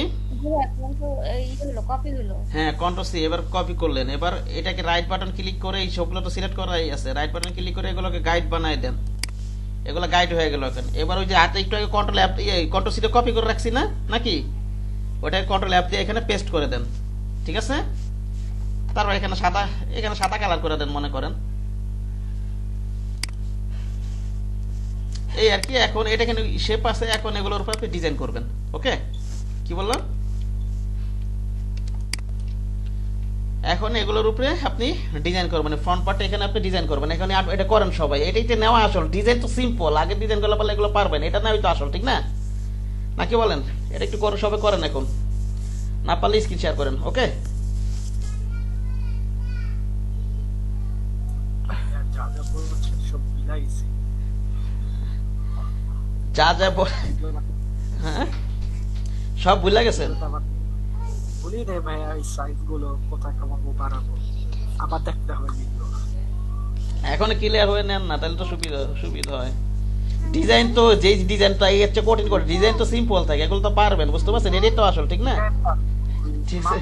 কপি হলো। হ্যাঁ, কন্ট্রোল সি, এবার কপি করলেন। এবার এটাকে রাইট বাটন ক্লিক করে, এই সবগুলো তো সিলেক্ট করাই আছে, রাইট বাটন ক্লিক করে এগুলোকে গাইড বানাই দেন, এগুলো গাইড হয়ে গেল। এখন এবার ওই যে হাতে একটু আগে কন্ট্রোল অ্যাপ কন্ট্রোল সিটা কপি করে রাখছি না নাকি, ওটাকে কন্ট্রোল অ্যাপ দিয়ে এখানে পেস্ট করে দেন, ঠিক আছে। তারপর এখানে সাদা কালার করে দেন, মনে করেন এই আর কি। এখন এটা এখানে শেপ আছে, এখন এগুলোর উপর আপনি ডিজাইন করবেন, ওকে। কি বললাম, এখন এগুলোর উপরে আপনি ডিজাইন করবেন, ফ্রন্ট পার্টটা এখানে আপনি ডিজাইন করবেন। এখন এটা করেন সবাই, এটাই তো নেওয়া আসল, ডিজাইন তো সিম্পল, আগে ডিজাইন করলে পারলে এগুলো পারবেন, এটা না হয়তো আসল, ঠিক না, নাকি বলেন। এটা একটু করে সবাই করেন, এখন না পারলে স্ক্রিন শেয়ার করেন, ওকে। যা যা হ্যাঁ সব ভুলে গেছেন, বলি রে ভাইয়া, এই সাইজ গুলো কোথায় কমাবো বাড়াবো, আবার দেখতে হবে ভিডিও। এখন ক্লিয়ার হয়ে নেন না, তাহলে তো সুবিধা হয়। ডিজাইন তো যেই ডিজাইনটা এই হচ্ছে কঠিন করে, ডিজাইন তো সিম্পল থাকে, এগুলো তো পারবেন, বুঝতে পারছেন, এটাই তো আসল, ঠিক না। ঠিক আছে,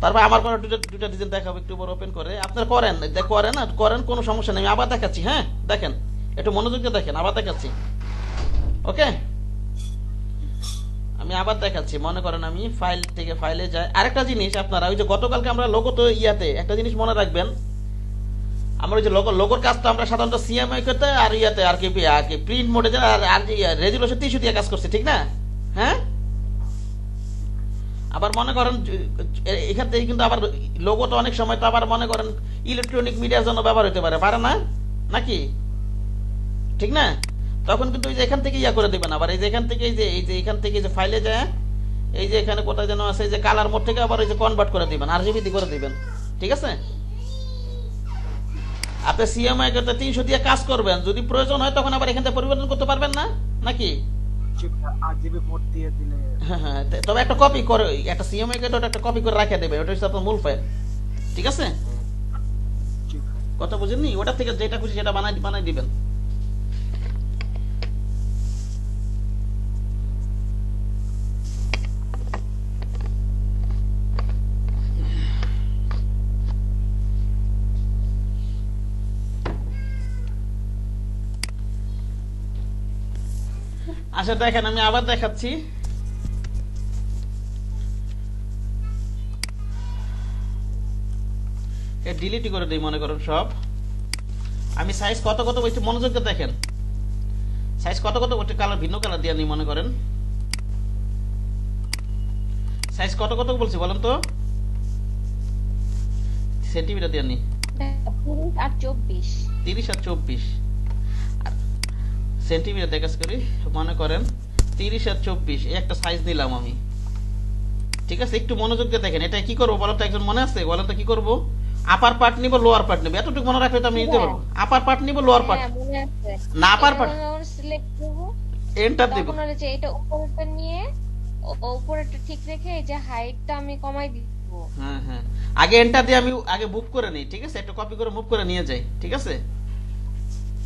তারপর আমার কোনো দুটা ডিজাইন দেখাবো, একটু বড় ওপেন করে আপনার করেন না করেন, কোনো সমস্যা নেই, আমি আবার দেখাচ্ছি, হ্যাঁ দেখেন, একটু মনোযোগ দিয়ে দেখেন, আবার দেখাচ্ছি, ওকে। আমি আবার দেখাচ্ছি, মনে করেন আমি ফাইল থেকে ফাইলে যাই। আরেকটা জিনিস আপনারা ওই যে গতকালকে আমরা লোগো তো ইয়াতে একটা জিনিস মনে রাখবেন, আমরা ওই যে লোগোর কাজটা আমরা সাধারণত সিএমআই করতে আর ইয়াতে আর কি প্রিন্ট মোডে আর রেজুলেশন 300 দিয়ে কাজ করছে, ঠিক না? হ্যাঁ, আবার মনে করেন এখান থেকে কিন্তু আবার লোগোটা অনেক সময় তো আবার মনে করেন ইলেকট্রনিক মিডিয়ার জন্য ব্যবহার হতে পারে না, নাকি? ঠিক না? তখন কিন্তু এই যে এখান থেকে ইয়া করে দিবেন, আবার এই যে এখান থেকে এই যে এখান থেকে যে ফাইলে যায়, এই যে এখানে কোথায় যেন আছে, এই যে কালার মোড থেকে আবার এই যে কনভার্ট করে দিবেন, আরজিবি করে দিবেন, ঠিক আছে? আপনি সিএমআই করতে 300 দিয়ে কাজ করবেন, যদি প্রয়োজন হয় তখন আবার এখান থেকে পরিবর্তন করতে পারবেন না, নাকি? আরজিবি মোড দিয়ে দিলে হ্যাঁ, তবে একটা কপি করে একটা সিএমআই করতে একটা কপি করে রাখে দেবে, ওটা হচ্ছে আপনার মূল ফাইল, ঠিক আছে? কথা বুঝেননি? ওটা থেকে যেটা খুশি সেটা বানাই দিবেন। আচ্ছা দেখেন, আমি আবার দেখাচ্ছি। ডিলিট করে দিই মনে করেন সব। আমি সাইজ কত একটু মনোযোগ দিয়ে দেখেন, সাইজ কত একটু কালার ভিন্ন কালার দিয়ে নিই, মনে করেন সাইজ কত বলছি বলেন তো, সেন্টিমিটার দিয়ে নিই। 30 আর 24 30 আর 24 সেন্টিমিটার দিয়ে কাজ করি, মনে করেন 30 আর 24 এই একটা সাইজ নিলাম আমি, ঠিক আছে? একটু মনোযোগ দিয়ে দেখেন, এটা কি করবো বলেন তো, একজন মনে আছে? বলেন তো কি করবো? আপার পার্ট নিব, লোয়ার পার্ট নিব, এতটুকু মনে রাখলে তো আমি নিতে পারবো। আপার পার্ট নিব, লোয়ার পার্ট মনে আছে না, আপার পার্ট সিলেক্ট করব, এন্টার দিব। তখন হলো যে এটা উপরেরটা নিয়ে উপরেরটা ঠিক রেখে এই যে হাইটটা আমি কমাই দিব। হ্যাঁ, আগে এন্টার দিয়ে আমি আগে মুভ করে নিই, ঠিক আছে? একটা কপি করে মুভ করে নিয়ে যাই, ঠিক আছে?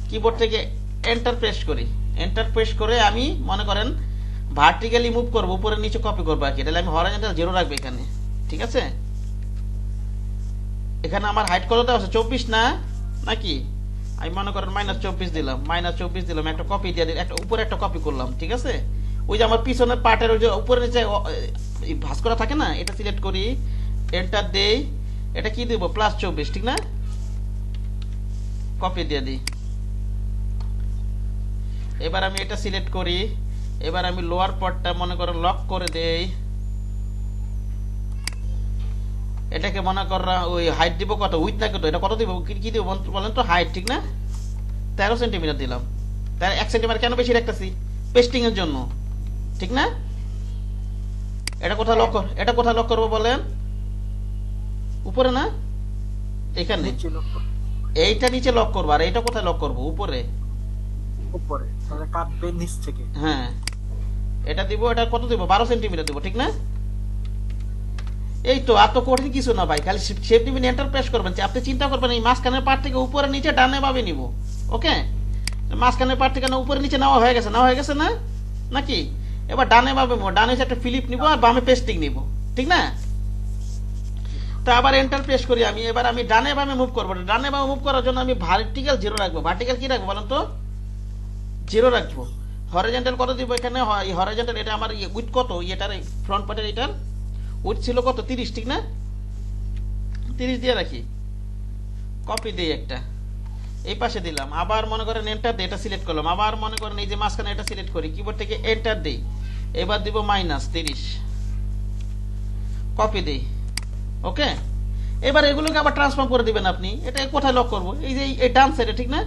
কিবোর্ড থেকে এন্টার প্রেস করি, এন্টার প্রেস করে আমি মনে করেন ভার্টিক্যালি মুভ করব, উপরে নিচে কপি করবো আর কি। তাহলে আমি হরাইজন্টাল 0 রাখবো এখানে, ঠিক আছে? এখানে আমার হাইট কত দেওয়া আছে? 24 না, নাকি? আমি মনে করেন -24 দিলাম, -24 দিলাম, একটা কপি দিয়ে দিলাম, একটা উপরে একটা কপি করলাম, ঠিক আছে? ওই যে আমার পিছনের পার্টের ওই যে উপরে নিচে ভাঁজ করা থাকে না, এটা সিলেক্ট করি, এন্টার দেই, এটা কি দেবো? +24, ঠিক না? কপি দিয়ে দিই। এবার আমি এটা সিলেক্ট করি, এবার আমি লোয়ার পার্টটা মনে করেন লক করে দেই, এটাকে মনে করা ওই হাইট দিব কত, উইথ না কত, এটা কত দিব, কি দিব বলেন তো? হাইট, ঠিক না? 13 সেন্টিমিটার দিলাম। তার 1 সেন্টিমিটার কেন বেশি রাখতেছি? পেস্টিং এর জন্য, ঠিক না? এটা কোথায় লক করবো বলেন? উপরে না, এখানে এইটা নিচে লক করবো, আর এইটা কোথায় লক করবো? উপরে, তাহলে কাটবে নিচ থেকে। হ্যাঁ, এটা দিব, এটা কত দিব? 12 সেন্টিমিটার দিব, ঠিক না? এই তো, আর তো কঠিন কিছু না ভাই, খালি শেপ দিবেন, এন্টার প্রেস করবেন, আপনি চিন্তা করবেন এই মাঝখানের পার্ট থেকে উপরে নিচে ডানে বামে নিব, ওকে? মাঝখানের পার্ট থেকে উপরে নিচে নেওয়া হয়ে গেছে না, নাকি? এবার ডানে বামে, ডানে একটা ফিলিপ নিব আর বামে পেস্টিং নিব, ঠিক না? তো আবার এন্টার প্রেস করি আমি, এবার আমি ডানে বামে মুভ করবো। ডানে বামে মুভ করার জন্য আমি ভার্টিক্যাল 0 রাখবো। ভার্টিক্যাল কি রাখবো বলেন তো? 0 রাখবো। হরিজন্টাল কত দিব এখানে? হরিজন্টাল এটা আমার উইথ কত, এটার ফ্রন্ট পার্টের এটার উইথ ছিল কত? 30, ঠিক না? 30 দিয়ে রাখি, কপি দিই একটা, এই পাশে দিলাম, আবার মনে করেন এন্টার দিই, এটা সিলেক্ট করলাম, আবার মনে করেন এই যে মাঝখানে এটা সিলেক্ট করি, কিবোর্ড থেকে এন্টার দিই, এবার দিব -30, কপি দিই, ওকে? এবার এগুলোকে আবার ট্রান্সফর্ম করে দিবেন আপনি। এটা কোথায় লক করব? এই যে এই ডান সাইডে, ঠিক না?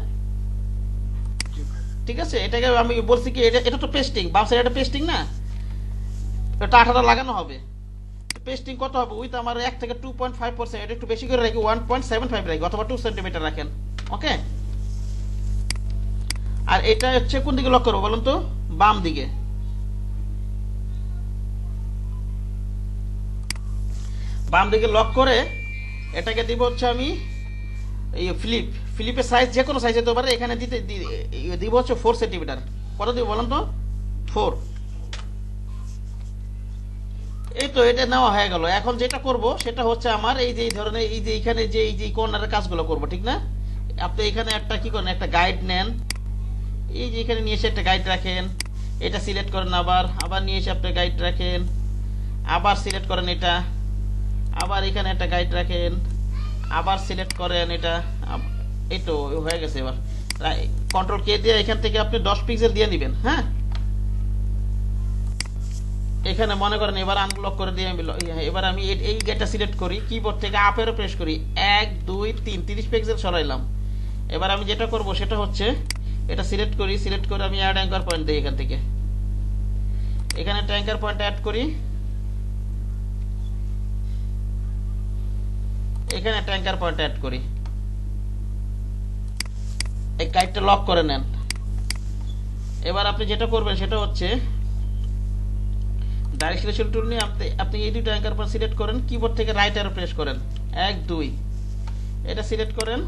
ঠিক আছে, এটাকে আমি বলছি কি, এটা তো পেস্টিং, বাম সাইডে এটা পেস্টিং না, এটা 18 লাগানো হবে। পেস্টিং কত হবে? উইথ আমার 1 থেকে 2.5%, এটা একটু বেশি করে রাখি, 1.75 রাখি, অথবা 2 সেন্টিমিটার রাখেন, ওকে? আর এটা হচ্ছে কোন দিকে লক করবো বলুন তো? বাম দিকে। বাম দিকে লক করে এটাকে দিব হচ্ছে আমি এই ফিলিপের সাইজ যে কোনো সাইজ হতে পারে, এখানে দিব হচ্ছে 4 সেন্টিমিটার। কত দিব বলুন তো? 4। এই তো, এটা নেওয়া হয়ে গেল। এখন যেটা করব সেটা হচ্ছে আমার এই যে ধরনের এই যে এখানে যে এই যে কর্নারের কাজগুলো করব, ঠিক না? আপনি এখানে একটা কি করেন, একটা গাইড নেন, এই যে এখানে নিয়ে এসে একটা গাইড রাখেন, এটা সিলেক্ট করেন, আবার নিয়ে এসে আপনি গাইড রাখেন, আবার সিলেক্ট করেন এটা, আবার এখানে একটা গাইড রাখেন, আবার সিলেক্ট করেন এটা, এই তো হয়ে গেছে। এবার কন্ট্রোল কে দিয়ে এখান থেকে আপনি 10 পিক্সেল দিয়ে নেবেন। হ্যাঁ, এখানে মনে করেন এবার আনলক করে দিয়ে এবার আমি এই গেটটা সিলেক্ট করি, কিবোর্ড থেকে আপেরও প্রেস করি, 1 2 3 30 পিক্সেল সরাইলাম। এবার আমি যেটা করব সেটা হচ্ছে এটা সিলেক্ট করি, সিলেক্ট করে আমি অ্যাড অ্যাঙ্কার পয়েন্ট দিই এখান থেকে, এখানে একটা অ্যাঙ্কার পয়েন্ট অ্যাড করি, এখানে একটা অ্যাঙ্কার পয়েন্ট অ্যাড করি, এই গাইডটা লক করে নেন। এবার আপনি যেটা করবেন সেটা হচ্ছে ডাইরেক্ট সিলেকশন টুল নিয়ে আপনি এই দুটো অ্যাঙ্কার পয়েন্ট সিলেক্ট করেন, কিবোর্ড থেকে রাইট অ্যারো প্রেস করেন, 1 2 এটা সিলেক্ট করেন,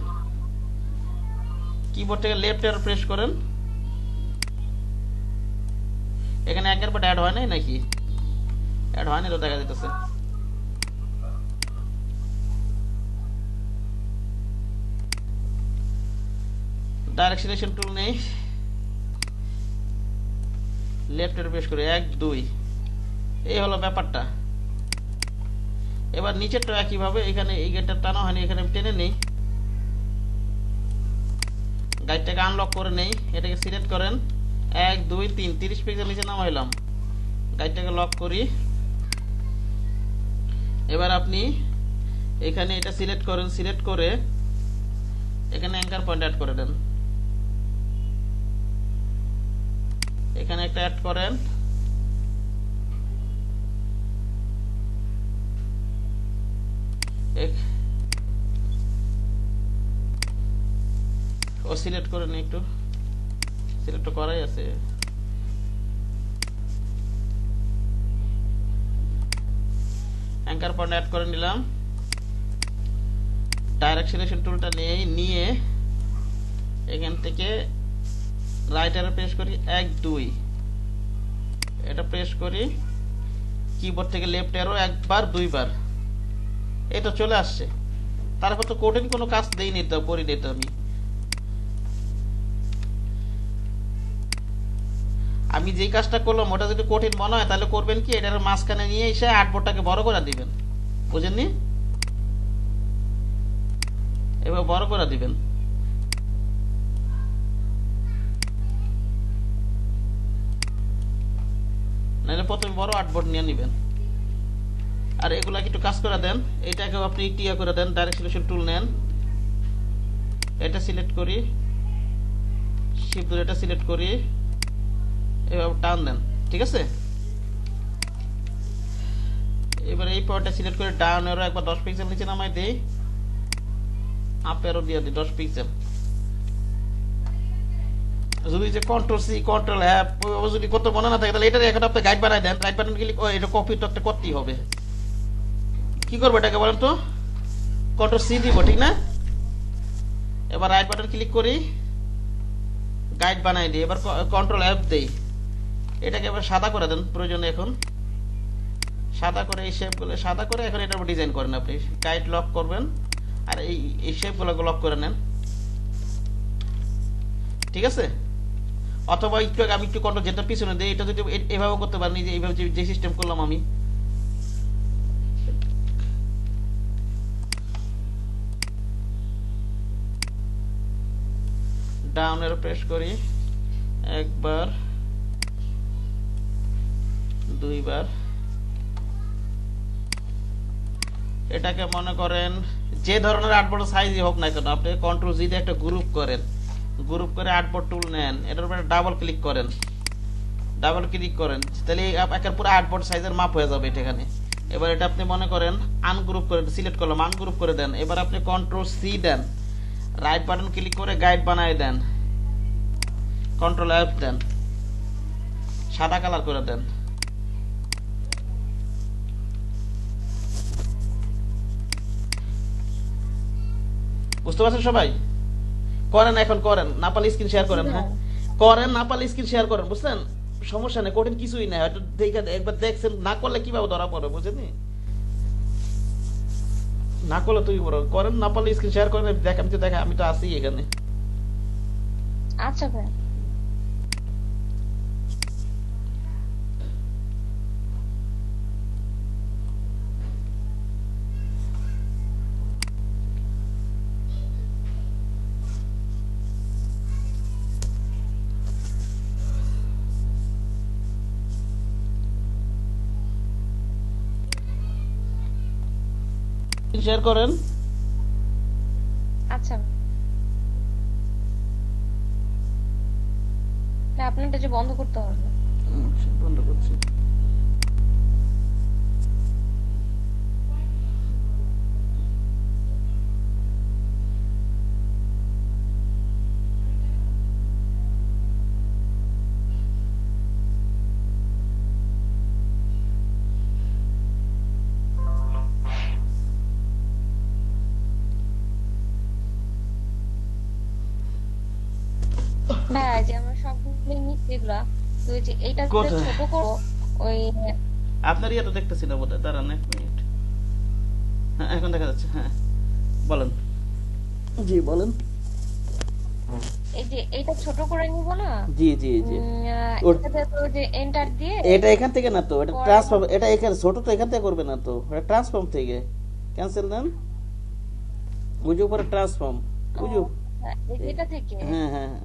কিবোর্ড থেকে লেফট অ্যারো প্রেস করেন। এখানে অ্যাঙ্কার পয়েন্ট অ্যাড হয় নাই নাকি? অ্যাড হয়নি তো, দেখা যেতেছে। ডাইরেক্ট সিলেকশন টুল নেই, লেফট অ্যারো প্রেস করি, 1 2 এই হলো ব্যাপারটা। এবার নিচেরটা একইভাবে, এখানে এই গেটটা টানা হয়নি, এখানে আমি টেনে নেই, গাইডটাকে আনলক করে নেই, এটাকে সিলেক্ট করেন, 1 2 3 30 পিক্সেল নিচে নামাইলাম, গাইডটাকে লক করি। এবার আপনি এখানে এটা সিলেক্ট করেন, সিলেক্ট করে এখানে অ্যাঙ্কার পয়েন্ট অ্যাড করে দেন, এখানে একটা অ্যাড করেন, ও সিলেক্ট করে নি, একটু সিলেক্ট করাই আছে। অ্যাঙ্কার পয়েন্ট অ্যাড করে নিলাম, ডাইরেক্ট সিলেকশন টুলটা নিয়ে এখান থেকে রাইট অ্যারো প্রেস করি, 1 2 এটা প্রেস করি, কিবোর্ড থেকে লেফট অ্যারো একবার দুইবার, এটা চলে আসছে। তারপর তো কঠিন কোনো কাজ দেইনি, তো করিনি তো আমি যেই কাজটা করলাম ওটা যদি কঠিন মনে হয় তাহলে করবেন কি, এটার মাঝখানে নিয়ে এসে আর্টবোর্ডটাকে বড় করে দিবেন, বুঝেননি? এবার বড় করে দিবেন, নাহলে প্রথমে বড় আর্টবোর্ড নিয়ে নিবেন। আর এগুলা একটু কাজ করে দেন, এটাকেও আপনি টিয়া করে দেন, ডাইরেক্ট সিলেকশন টুল নেন, এটা সিলেক্ট করি, শিফট ধরে এটা সিলেক্ট করি, এভাবে টান দেন, ঠিক আছে? এবার এই পয়েন্টটা সিলেক্ট করে ডাউন অ্যারো একবার 10 পিক্সেল নিচে নামাই দেই, আপ অ্যারো দিয়ে দিই 10 পিক্সেল। যদি যে কন্ট্রোল সি কন্ট্রোল অ্যাপ যদি করতে মনে না থাকে তাহলে এটা এখন আপনি গাইড বানাই দেন, রাইট বাটন ক্লিক, এটা কপি তো একটা করতেই হবে। কি করবো এটাকে বলেন তো? কন্ট্রোল সি দিব, ঠিক না? এবার রাইট বাটন ক্লিক করি, গাইড বানাই দিই, এবার কন্ট্রোল অ্যাপ দেই, এটাকে এবার সাদা করে দেন প্রয়োজনে, এখন সাদা করে এই শেপগুলো সাদা করে এখন এটার উপর ডিজাইন করেন, আপনি গাইড লক করবেন আর এই শেপগুলো লক করে নেন, ঠিক আছে? অথবা একটু আমি একটু কন্ট্রোল যেটা পিছনে দিই, এটা যদি এভাবে করতে পারেন, যে এইভাবে যে সিস্টেম করলাম আমি, ডাউন এর প্রেস করি, একবার দুইবার, এটাকে মনে করেন যে ধরনের আর্টবোর্ড সাইজই হোক না কেন, আপনি কন্ট্রোল জি দিয়ে একটা গ্রুপ করেন, গ্রুপ করে আর্টবোর্ড টুল নেন, এটার উপরে ডাবল ক্লিক করেন, ডাবল ক্লিক করেন, তাহলে একের পুরো আর্টবোর্ড সাইজের মাপ হয়ে যাবে এটা এখানে। এবার এটা আপনি মনে করেন আনগ্রুপ করে সিলেক্ট করলাম, আনগ্রুপ করে দেন, এবার আপনি কন্ট্রোল সি দেন, রাইট বাটন ক্লিক করে গাইড বানাই দেন, কন্ট্রোল এফ দেন, সাদা কালার করে দেন, বুঝতে পারছেন সবাই? করেন, এখন করেন, না পারলে স্ক্রিন শেয়ার করেন, হ্যাঁ করেন, না পারলে স্ক্রিন শেয়ার করেন, বুঝছেন? সমস্যা নেই, কঠিন কিছুই নাই, হয়তো দেখে একবার দেখছেন, না করলে কিভাবে ধরা পড়ে, বুঝেনি? না করলে তুই বড় করেন, না পারলে স্ক্রিন শেয়ার করেন, দেখ আমি তো দেখা, আমি তো আছি এখানে। আচ্ছা ভাই। শেয়ার করেন। আচ্ছা না, আপনারটা যে বন্ধ করতে হবে। বন্ধ করছি। ভাই যে আমরা সবগুলো নিচ্ছি এগুলা, তো ওই যে এইটা যে কোথায়? ছোট করো, ওই আপনার ইয়ে তো দেখতেছি না বোধহয়, দাঁড়ান 1 মিনিট। হ্যাঁ এখন দেখা যাচ্ছে, হ্যাঁ বলেন। জি বলেন। এই যে এইটা ছোট করে নিব না, জি জি জি। ওর- এটাতে তো যে এন্টার দিয়ে এটা এখান থেকে না তো, এটা পরে- ট্রান্সফর্ম, এটা এখানে ছোট তো এখান থেকে করবে না তো, এটা ট্রান্সফর্ম থেকে ক্যান্সেল দেন। ওই যে উপরে ট্রান্সফর্ম, ওই যে এটা থেকে। হ্যাঁ হ্যাঁ হ্যাঁ।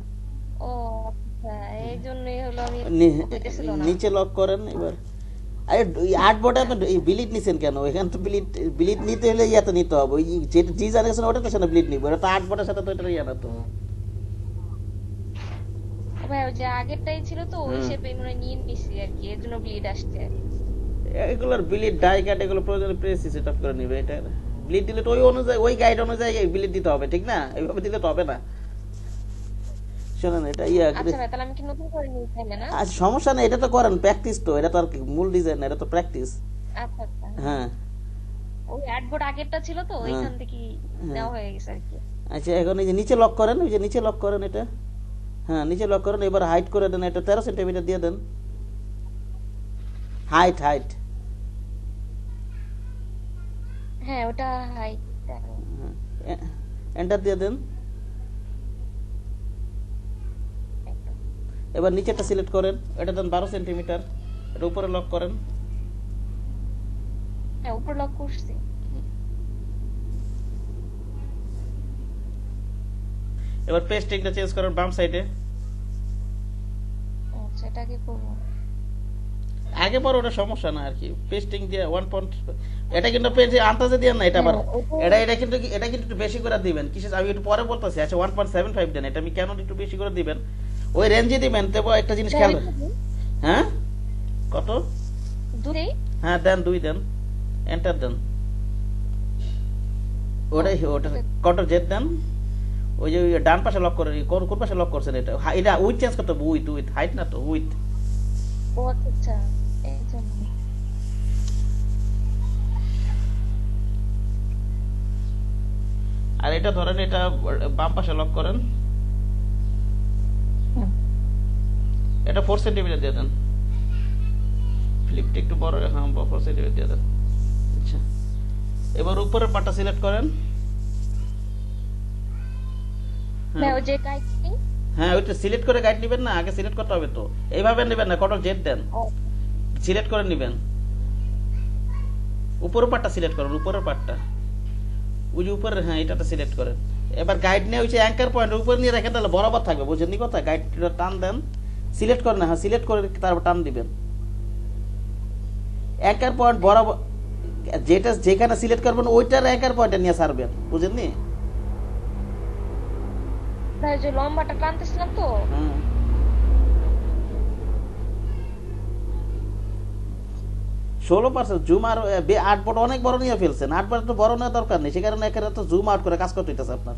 ও আচ্ছা, এই জন্যই হলো আমি হইতেছিল না। নিচে লক করেন এবার। আরে আর্ট বোর্ডে আপনি বিলিট নিছেন কেন? এখানে তো বিলিট, বিলিট নিতে হলে ইয়াতে নিতে হবে, ওই যেটা জি জানিয়েছেন ওটা তো সেটা বিলিট নিব, এটা তো আর্ট বোর্ডের সাথে তো এটা ইয়া না তো। ভাই ওই যে আগেরটাই ছিল তো, ওই হুম। শেপে মনে হয় নিয়ে নিছি আর কি, এর জন্য ব্লিড আসছে। এগুলোর বিলিট ডাই কাট এগুলো প্রয়োজনে প্রেসি সেট আপ করে নিবে। এটা বিলিট দিলে তো ওই অনুযায়ী, ওই গাইড অনুযায়ী বিলিট দিতে হবে, ঠিক না? এইভাবে দিলে তো হবে না। শোনেন এটা ইয়া আচ্ছা ভাই, তাহলে আমি কি নতুন করে নিই তাহলে না? আচ্ছা সমস্যা নেই, এটা তো করেন প্র্যাকটিস, তো এটা তো আর কি মূল ডিজাইন না, এটা তো প্র্যাকটিস। আচ্ছা আচ্ছা, হ্যাঁ ওই অ্যাডবোর্ড আগেরটা ছিল তো, হ্যাঁ। ওইখান থেকে নেওয়া হয়ে গেছে আর কি। আচ্ছা এখন এই যে নিচে লক করেন, ওই যে নিচে লক করেন এটা, হ্যাঁ নিচে লক করেন। এবার হাইট করে দেন, এটা 13 সেন্টিমিটার দিয়ে দেন হাইট, হাইট। হ্যাঁ ওটা হাইট। এন্টার দিয়ে দেন। এবার নিচেটা সিলেক্ট করেন, এটা দেন 12 সেন্টিমিটার, এটা উপরে লক করেন। হ্যাঁ উপর লক করছি। এবার পেস্টিংটা চেঞ্জ করেন বাম সাইডে। আচ্ছা এটা কি করবো? আগে পরে ওটা সমস্যা না আর কি, পেস্টিং দিয়ে 1 পয়েন্ট, এটা কিন্তু পেস্ট আন্দাজে দিয়ে না, এটা আবার হ্যাঁ, ওটা- এটা কিন্তু একটু বেশি করে দিবেন। কিসে আমি একটু পরে বলতেছি। আচ্ছা 1.75 দেন, এটা আমি কেন একটু বেশি করে দিবেন, ওই রেঞ্জে দিবেন। তবে একটা জিনিস খেয়াল, হ্যাঁ কত, দূরেই। হ্যাঁ দেন 2 দেন, এন্টার দেন। ওটাই ওটা কন্ট্রোল জেড দেন। ওই যে ওই ডান পাশে লক করে, কোন পাশে লক করছেন এটা, এটা উইথ চেঞ্জ করতে হবে, উইথ উইথ হাইট না তো, উইথ। ও আচ্ছা আচ্ছা, এই জন্য। আর এটা ধরেন, এটা বাম পাশে লক করেন, হুম। এটা 4 সেন্টিমিটার দিয়ে দেন। ফ্লিপটা একটু বড়, হ্যাঁ 4 সেন্টিমিটার দিয়ে দেন। আচ্ছা এবার উপরের পাটটা সিলেক্ট করেন। না ওই যে গাইডটি। হ্যাঁ ওইটা সিলেক্ট করে গাইড নেবেন না, আগে সিলেক্ট করতে হবে তো, এইভাবে নেবেন না, কন্ট্রোল জেড দেন, ও সিলেক্ট করে নেবেন। উপরের পাটটা সিলেক্ট করেন, উপরের পাটটা, ওই যে উপরে, হ্যাঁ এটাটা সিলেক্ট করেন। এবার গাইড নিয়ে ওই যে অ্যাঙ্কার পয়েন্ট উপরে নিয়ে রেখে তাহলে বরাবর থাকবে, বুঝেননি কথা? গাইডটা টান দেন, সিলেক্ট করেন, হ্যাঁ সিলেক্ট করে তারপর টান দিবেন। অ্যাঙ্কার পয়েন্ট বরাবর, যেটা যেখানে সিলেক্ট করবেন ওইটার অ্যাঙ্কার পয়েন্টে নিয়ে ছাড়বেন, বুঝেননি? ভাই ওই যে লম্বাটা টানতেছিলাম তো। হুম। 16% জুম, আর 8 বড় অনেক বড় নিয়ে ফেলছেন। 8 বড় তো বড় নেওয়ার দরকার নেই, সে কারণে এখানে তো জুম আউট করে কাজ করতে হইতেছে আপনার।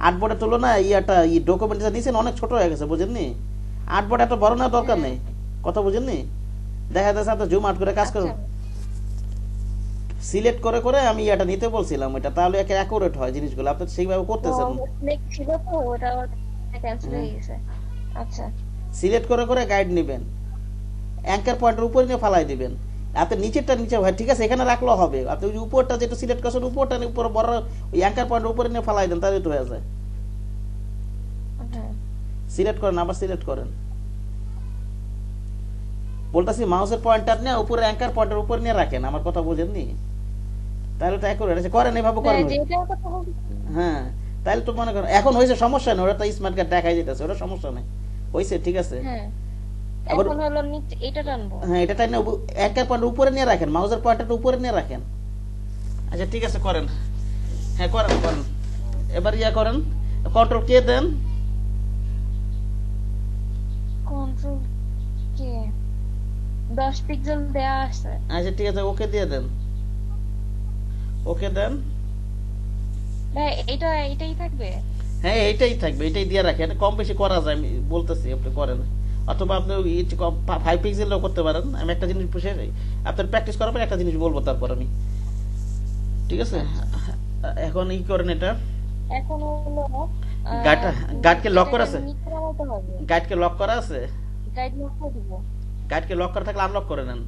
8 বড়ের তুলনায় ইয়াটা ডকুমেন্টটা নিয়েছেন অনেক ছোট হয়ে গেছে, বুঝেননি? 8 বড় এত বড় নেওয়ার দরকার নেই, কথা বুঝেননি? দেখা যাচ্ছে আপনার জুম আউট করে কাজ করুন। আচ্ছা। সিলেক্ট করে করে আমি এটা নিতে বলছিলাম, এটা তাহলে একে অ্যাকুরেট হয় জিনিসগুলো, আপনি সেইভাবে করতেছেন। সিলেক্ট ছিল তো, ওটা ক্যান্সেল হয়ে গেছে। আচ্ছা সিলেক্ট করে করে গাইড নেবেন, অ্যাঙ্কার পয়েন্টের উপরে নিয়ে ফালাই দিবেন। আপনি নিচেরটা নিচে হয়, ঠিক আছে এখানে রাখলেও হবে। আপনি ওই উপরটা যেটা সিলেক্ট করছেন উপরটা নিয়ে উপরে বড় ওই অ্যাঙ্কার পয়েন্টের উপরে নিয়ে ফালাই দেন, তাহলে তো হয়ে যায়। হ্যাঁ। সিলেক্ট করেন, আবার সিলেক্ট করেন, বলতেছি মাউসের পয়েন্টার নিয়ে উপরে অ্যাঙ্কার পয়েন্টের উপর নিয়ে রাখেন, আমার কথা বুঝেননি? তাহলে তো অ্যাকুরেট আছে, করেন এভাবে হ্যাঁ, করেন। যেটার কথা বলছি। হ্যাঁ তাহলে তো মনে করেন এখন হয়েছে, সমস্যা নেই, ওটা তো স্মার্ট কার্ড দেখাই যেতেছে, ওটা সমস্যা নেই, হয়েছে ঠিক আছে। হ্যাঁ আবার এখন হলো নিচে এটা টানবো। হ্যাঁ এটা টাইনে অ্যাঙ্কার পয়েন্টের উপরে নিয়ে রাখেন, মাউসের পয়েন্টারটা উপরে নিয়ে রাখেন। আচ্ছা ঠিক আছে করেন, হ্যাঁ করেন করেন। এবার ইয়া করেন, কন্ট্রোল কে দেন। কন্ট্রোল কে 10 পিক্সেল দেয়া আছে। আচ্ছা ঠিক আছে, ওকে দিয়ে দেন, ওকে দেন। ভাই এটাই থাকবে। হ্যাঁ এইটাই থাকবে, এটাই দিয়ে রাখেন, কম বেশি করা যায় আমি বলতেছি, আপনি করেন। অথবা আপনি 5 পিক্সেলও করতে পারেন। আমি একটা জিনিস বসে আপনার প্র্যাকটিস করার পর একটা জিনিস বলবো তারপর আমি, ঠিক আছে? এখন ই করেন এটা, এখন হলো গাইডকে লক করা আছে, নিচে নামাতে হবে। গাইডকে লক করা আছে, গাইড লক করে দিব। গাইডকে লক করা থাকলে আনলক করে নেন,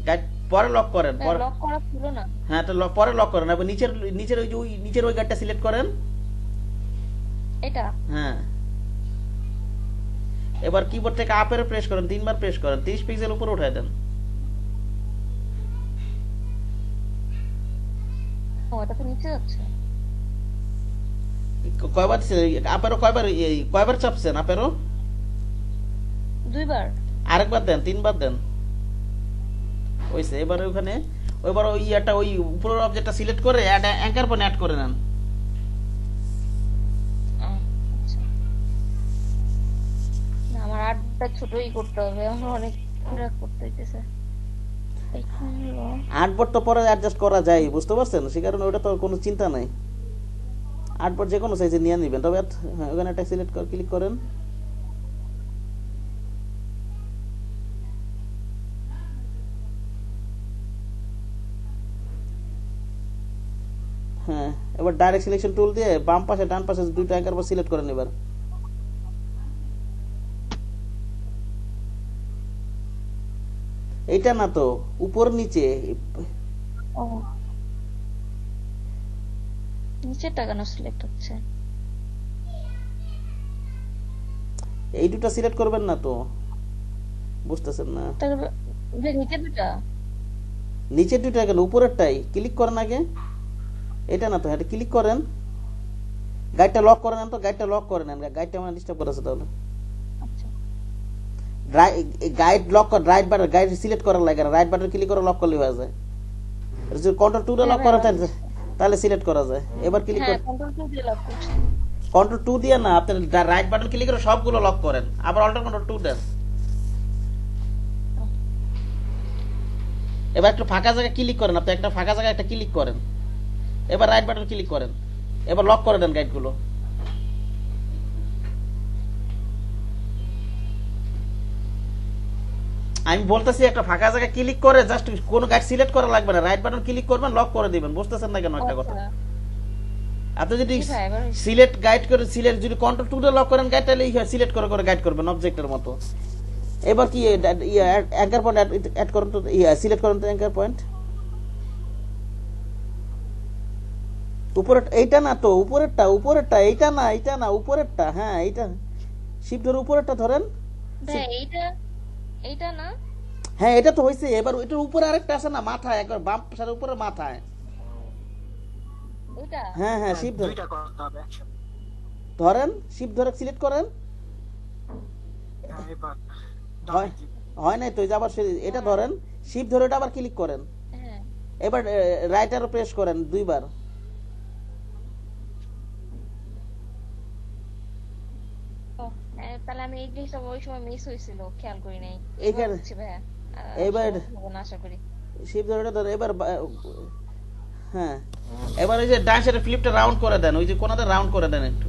গাইড পরে লক করেন পরে। লক করা ছিল না। হ্যাঁ তো পরে লক করেন, এবার নিচের নিচের ওই যে ওই নিচের ওই গাইডটা সিলেক্ট করেন। এটা হ্যাঁ এবার কিবোর্ড থেকে আপের প্রেস করেন, 3 বার প্রেস করেন, 30 পিক্সেল উপরে উঠায় দেন। এটা তো নিচে যাচ্ছে। কয়বার আপেরও কয়বার কয়বার চাপছেন আপেরও? 2 বার। আরেকবার দেন, 3 বার দেন, ওইসে। এবারে ওখানে ওইবার ওই ইয়াটা ওই উপরের অবজেক্টটা সিলেক্ট করে অ্যাঙ্কার পয়েন্ট অ্যাড করে নেন। আচ্ছা না, আমার 8টা ছোটই করতে হবে, আমার অনেক পুরা করতে হইতেছে। এখানে হলো 8 বোর্ডটা পরে অ্যাডজাস্ট করা যায়, বুঝতে পারছেন? সে কারণে ওটা তো কোনো চিন্তা নাই, 8 বোর্ড যে কোনো সাইজে নিয়ে নেবেন। তবে হ্যাঁ ওখানে একটা সিলেক্ট করে ক্লিক করেন। হ্যাঁ এবার ডাইরেক্ট সিলেকশন টুল দিয়ে বাম পাশে ডান পাশে দুইটা অ্যাঙ্কার পর সিলেক্ট করেন। এবার এইটা না তো, উপর নিচে। ও নিচেরটা কেন সিলেক্ট হচ্ছে? এই দুটো সিলেক্ট করবেন না তো, বুঝতেছেন না? তাহলে নিচে দুটা। নিচের দুটো কেন, উপরেরটাই ক্লিক করেন আগে। এটা না তো, এটা ক্লিক করেন, গাইডটা লক করে নেন তো, গাইডটা লক করে নেন, গাইডটা আমার ডিস্টার্ব করেছে। তাহলে আচ্ছা গাইড লক কর, রাইট বাটন গাইড সিলেক্ট করার লাগে না, রাইট বাটন ক্লিক করে লক করলে হয়ে যায়। যদি কন্ট্রোল 2 লক করা তাহলে সিলেক্ট করা যায়। এবার ক্লিক হ্যাঁ করেন, কন্ট্রোল 2 দিয়ে লক করছি। কন্ট্রোল 2 দিয়ে না, আপনি রাইট বাটন ক্লিক করে সবগুলো লক করেন, আবার অল্টার কন্ট্রোল 2 দেন। এবার একটু ফাঁকা জায়গা ক্লিক করেন, আপনি একটা ফাঁকা জায়গা একটা ক্লিক করেন, এবার রাইট বাটন ক্লিক করেন, এবার লক করে দেন গাইডগুলো। আমি বলতেছি একটা ফাঁকা জায়গা ক্লিক করে জাস্ট কোন গাইড সিলেক্ট করা লাগবে না, রাইট বাটন ক্লিক করবেন, লক করে দিবেন। বুঝতেছেন না কেন একটা কথা? আচ্ছা, আপনি যদি জি ভাই, এবার সিলেক্ট গাইড করে সিলেক্ট যদি কন্ট্রোল 2 লক করেন গাইড, তাহলে সিলেক্ট করে করে গাইড করবেন অবজেক্টের মতো। এবার কি অ্যাঙ্কার পয়েন্ট অ্যাড করুন তো, সিলেক্ট করুন তো অ্যাঙ্কার পয়েন্ট। উপরে এইটা না তো, উপরেরটা, উপরেরটা, এইটা না, এইটা না, উপরেরটা। হ্যাঁ এইটা শিফট ধরে উপরেরটা ধরেন। ভাই এইটা না। হ্যাঁ এটা তো হয়েছে। এবার এটার উপরে আরেকটা আছে না, মাথায়, একবার বাম পাশের উপরে মাথায়। ওইটা হ্যাঁ হ্যাঁ শিফট দুইটা করতে হবে একসাথে। ধরেন, শিফট ধরে সিলেক্ট করেন। হ্যাঁ, এবার হয় হয় নাই তো, এই যে আবার এটা ধরেন, শিফট ধরে এটা আবার ক্লিক করেন। হ্যাঁ এবার রাইট অ্যারো প্রেস করেন 2 বার। তাহলে আমি এই জিনিসটা ওই সময় মিস হয়েছিল, খেয়াল করি নাই। এইখানে হচ্ছে ভাইয়া এবার হবে না আশা করি। শিফট ধরে এটা ধরে এবার হ্যাঁ এবার ওই যে ডান সাইডে ফ্লিপটা রাউন্ড করে দেন, ওই যে কোনাতে রাউন্ড করে দেন একটু।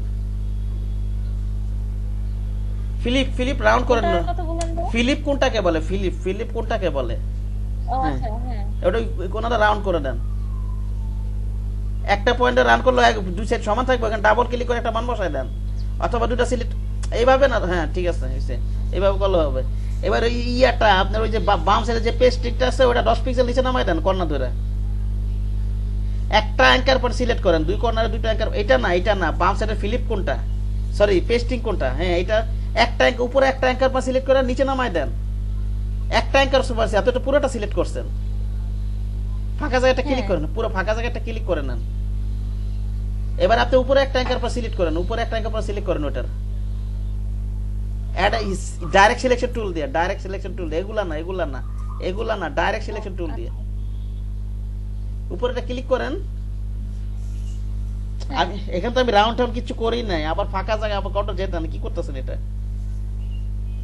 ফিলিপ রাউন্ড করে কোনটার দেন। কথা বললেন ভাই? ফিলিপ কোনটাকে বলে? ফিলিপ কোনটাকে বলে? ও আচ্ছা হ্যাঁ ওটা কোনাতে রাউন্ড করে দেন। একটা পয়েন্টে রান করলে দুই সাইড সমান থাকবে, এখানে ডাবল ক্লিক করে একটা মান বসায় দেন, অথবা দুটো সিলেক্ট এইভাবে না। হ্যাঁ ঠিক আছে, হয়েছে, এইভাবে করলে হবে। এবার ওই ইয়াটা আপনার ওই যে বাম সাইডে যে পেজ স্টিকটা আছে ওটা 10 পিক্সেল নিচে নামাই দেন, কর্নার ধরে একটা অ্যাঙ্কার পর সিলেক্ট করেন, দুই কর্নারে দুটো অ্যাঙ্কার। এটা না, বাম সাইডে ফিলিপ কোনটা, সরি পেস্টিং কোনটা। হ্যাঁ এটা একটা উপরে একটা অ্যাঙ্কার পর সিলেক্ট করে নিচে নামাই দেন, একটা অ্যাঙ্কার সুপার আছে, আপনি তো পুরোটা সিলেক্ট করছেন। ফাঁকা জায়গাটা ক্লিক করেন, পুরো ফাঁকা জায়গাটা ক্লিক করে নেন। এবার আপনি উপরে একটা অ্যাঙ্কার পর সিলেক্ট করেন, উপরে একটা অ্যাঙ্কার পর সিলেক্ট করেন ওটার ডাইরেক্ট সিলেকশন টুল দিয়ে, ডাইরেক্ট সিলেকশন টুল, এগুলা না, ডাইরেক্ট সিলেকশন টুল দিয়ে উপরেটা ক্লিক করেন। আমি এখানে তো আমি রাউন্ড টাউন কিছু করি নাই, আবার ফাঁকা জায়গা আবার কন্ট্রোল জেড দেন, কি করতেছেন এটা?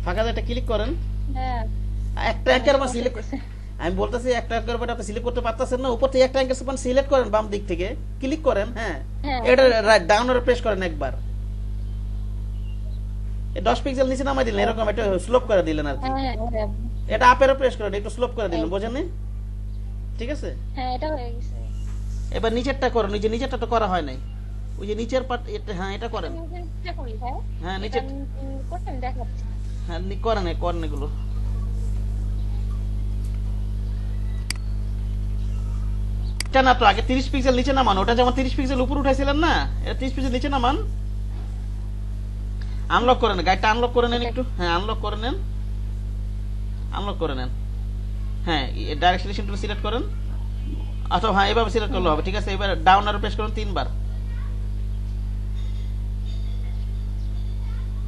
ফাঁকা জায়গাটা ক্লিক করেন, হ্যাঁ একটা অ্যাঙ্কার বার সিলেক্ট, আমি বলতেছি একটা অ্যাঙ্কার বার আপনি সিলেক্ট করতে পারতেছেন না, উপর থেকে একটা অ্যাঙ্কার বার সিলেক্ট করেন, বাম দিক থেকে ক্লিক করেন, হ্যাঁ হ্যাঁ এটা রাইট ডাউন এর প্রেস করেন একবার, 10 পিক্সেল নিচে নামাই দিলেন, এরকম একটা স্লোপ করে দিলেন আর কি, হ্যাঁ হ্যাঁ এটা আপেরও প্রেস করেন, একটু স্লোপ করে দিলেন, বোঝেননি? ঠিক আছে, হ্যাঁ এটা হয়ে গেছে। এবার নিচেরটা করেন, ওই যে নিচেরটা তো করা হয় নাই, ওই যে নিচের পার্ট, হ্যাঁ এটা করেন, এটা করি ভাই, হ্যাঁ এটা নিচের, করতে আমি দেখাচ্ছি। হ্যাঁ করেন করেন এগুলো। এটা না তো আগে 30 পিক্সেল নিচে নামান, ওটা যেমন 30 পিক্সেল উপরে উঠাইছিলেন না, এটা 30 পিক্সেল নিচে নামান, আনলক করে নেন, গাইডটা আনলক করে নেন একটু, হ্যাঁ আনলক করে নেন, আনলক করে নেন, হ্যাঁ ডাইরেক্ট সিলেকশন টুল সিলেক্ট করেন, অথবা হ্যাঁ এভাবে সিলেক্ট করলে হবে, ঠিক আছে। এবার ডাউন আরো প্রেস করুন 3 বার,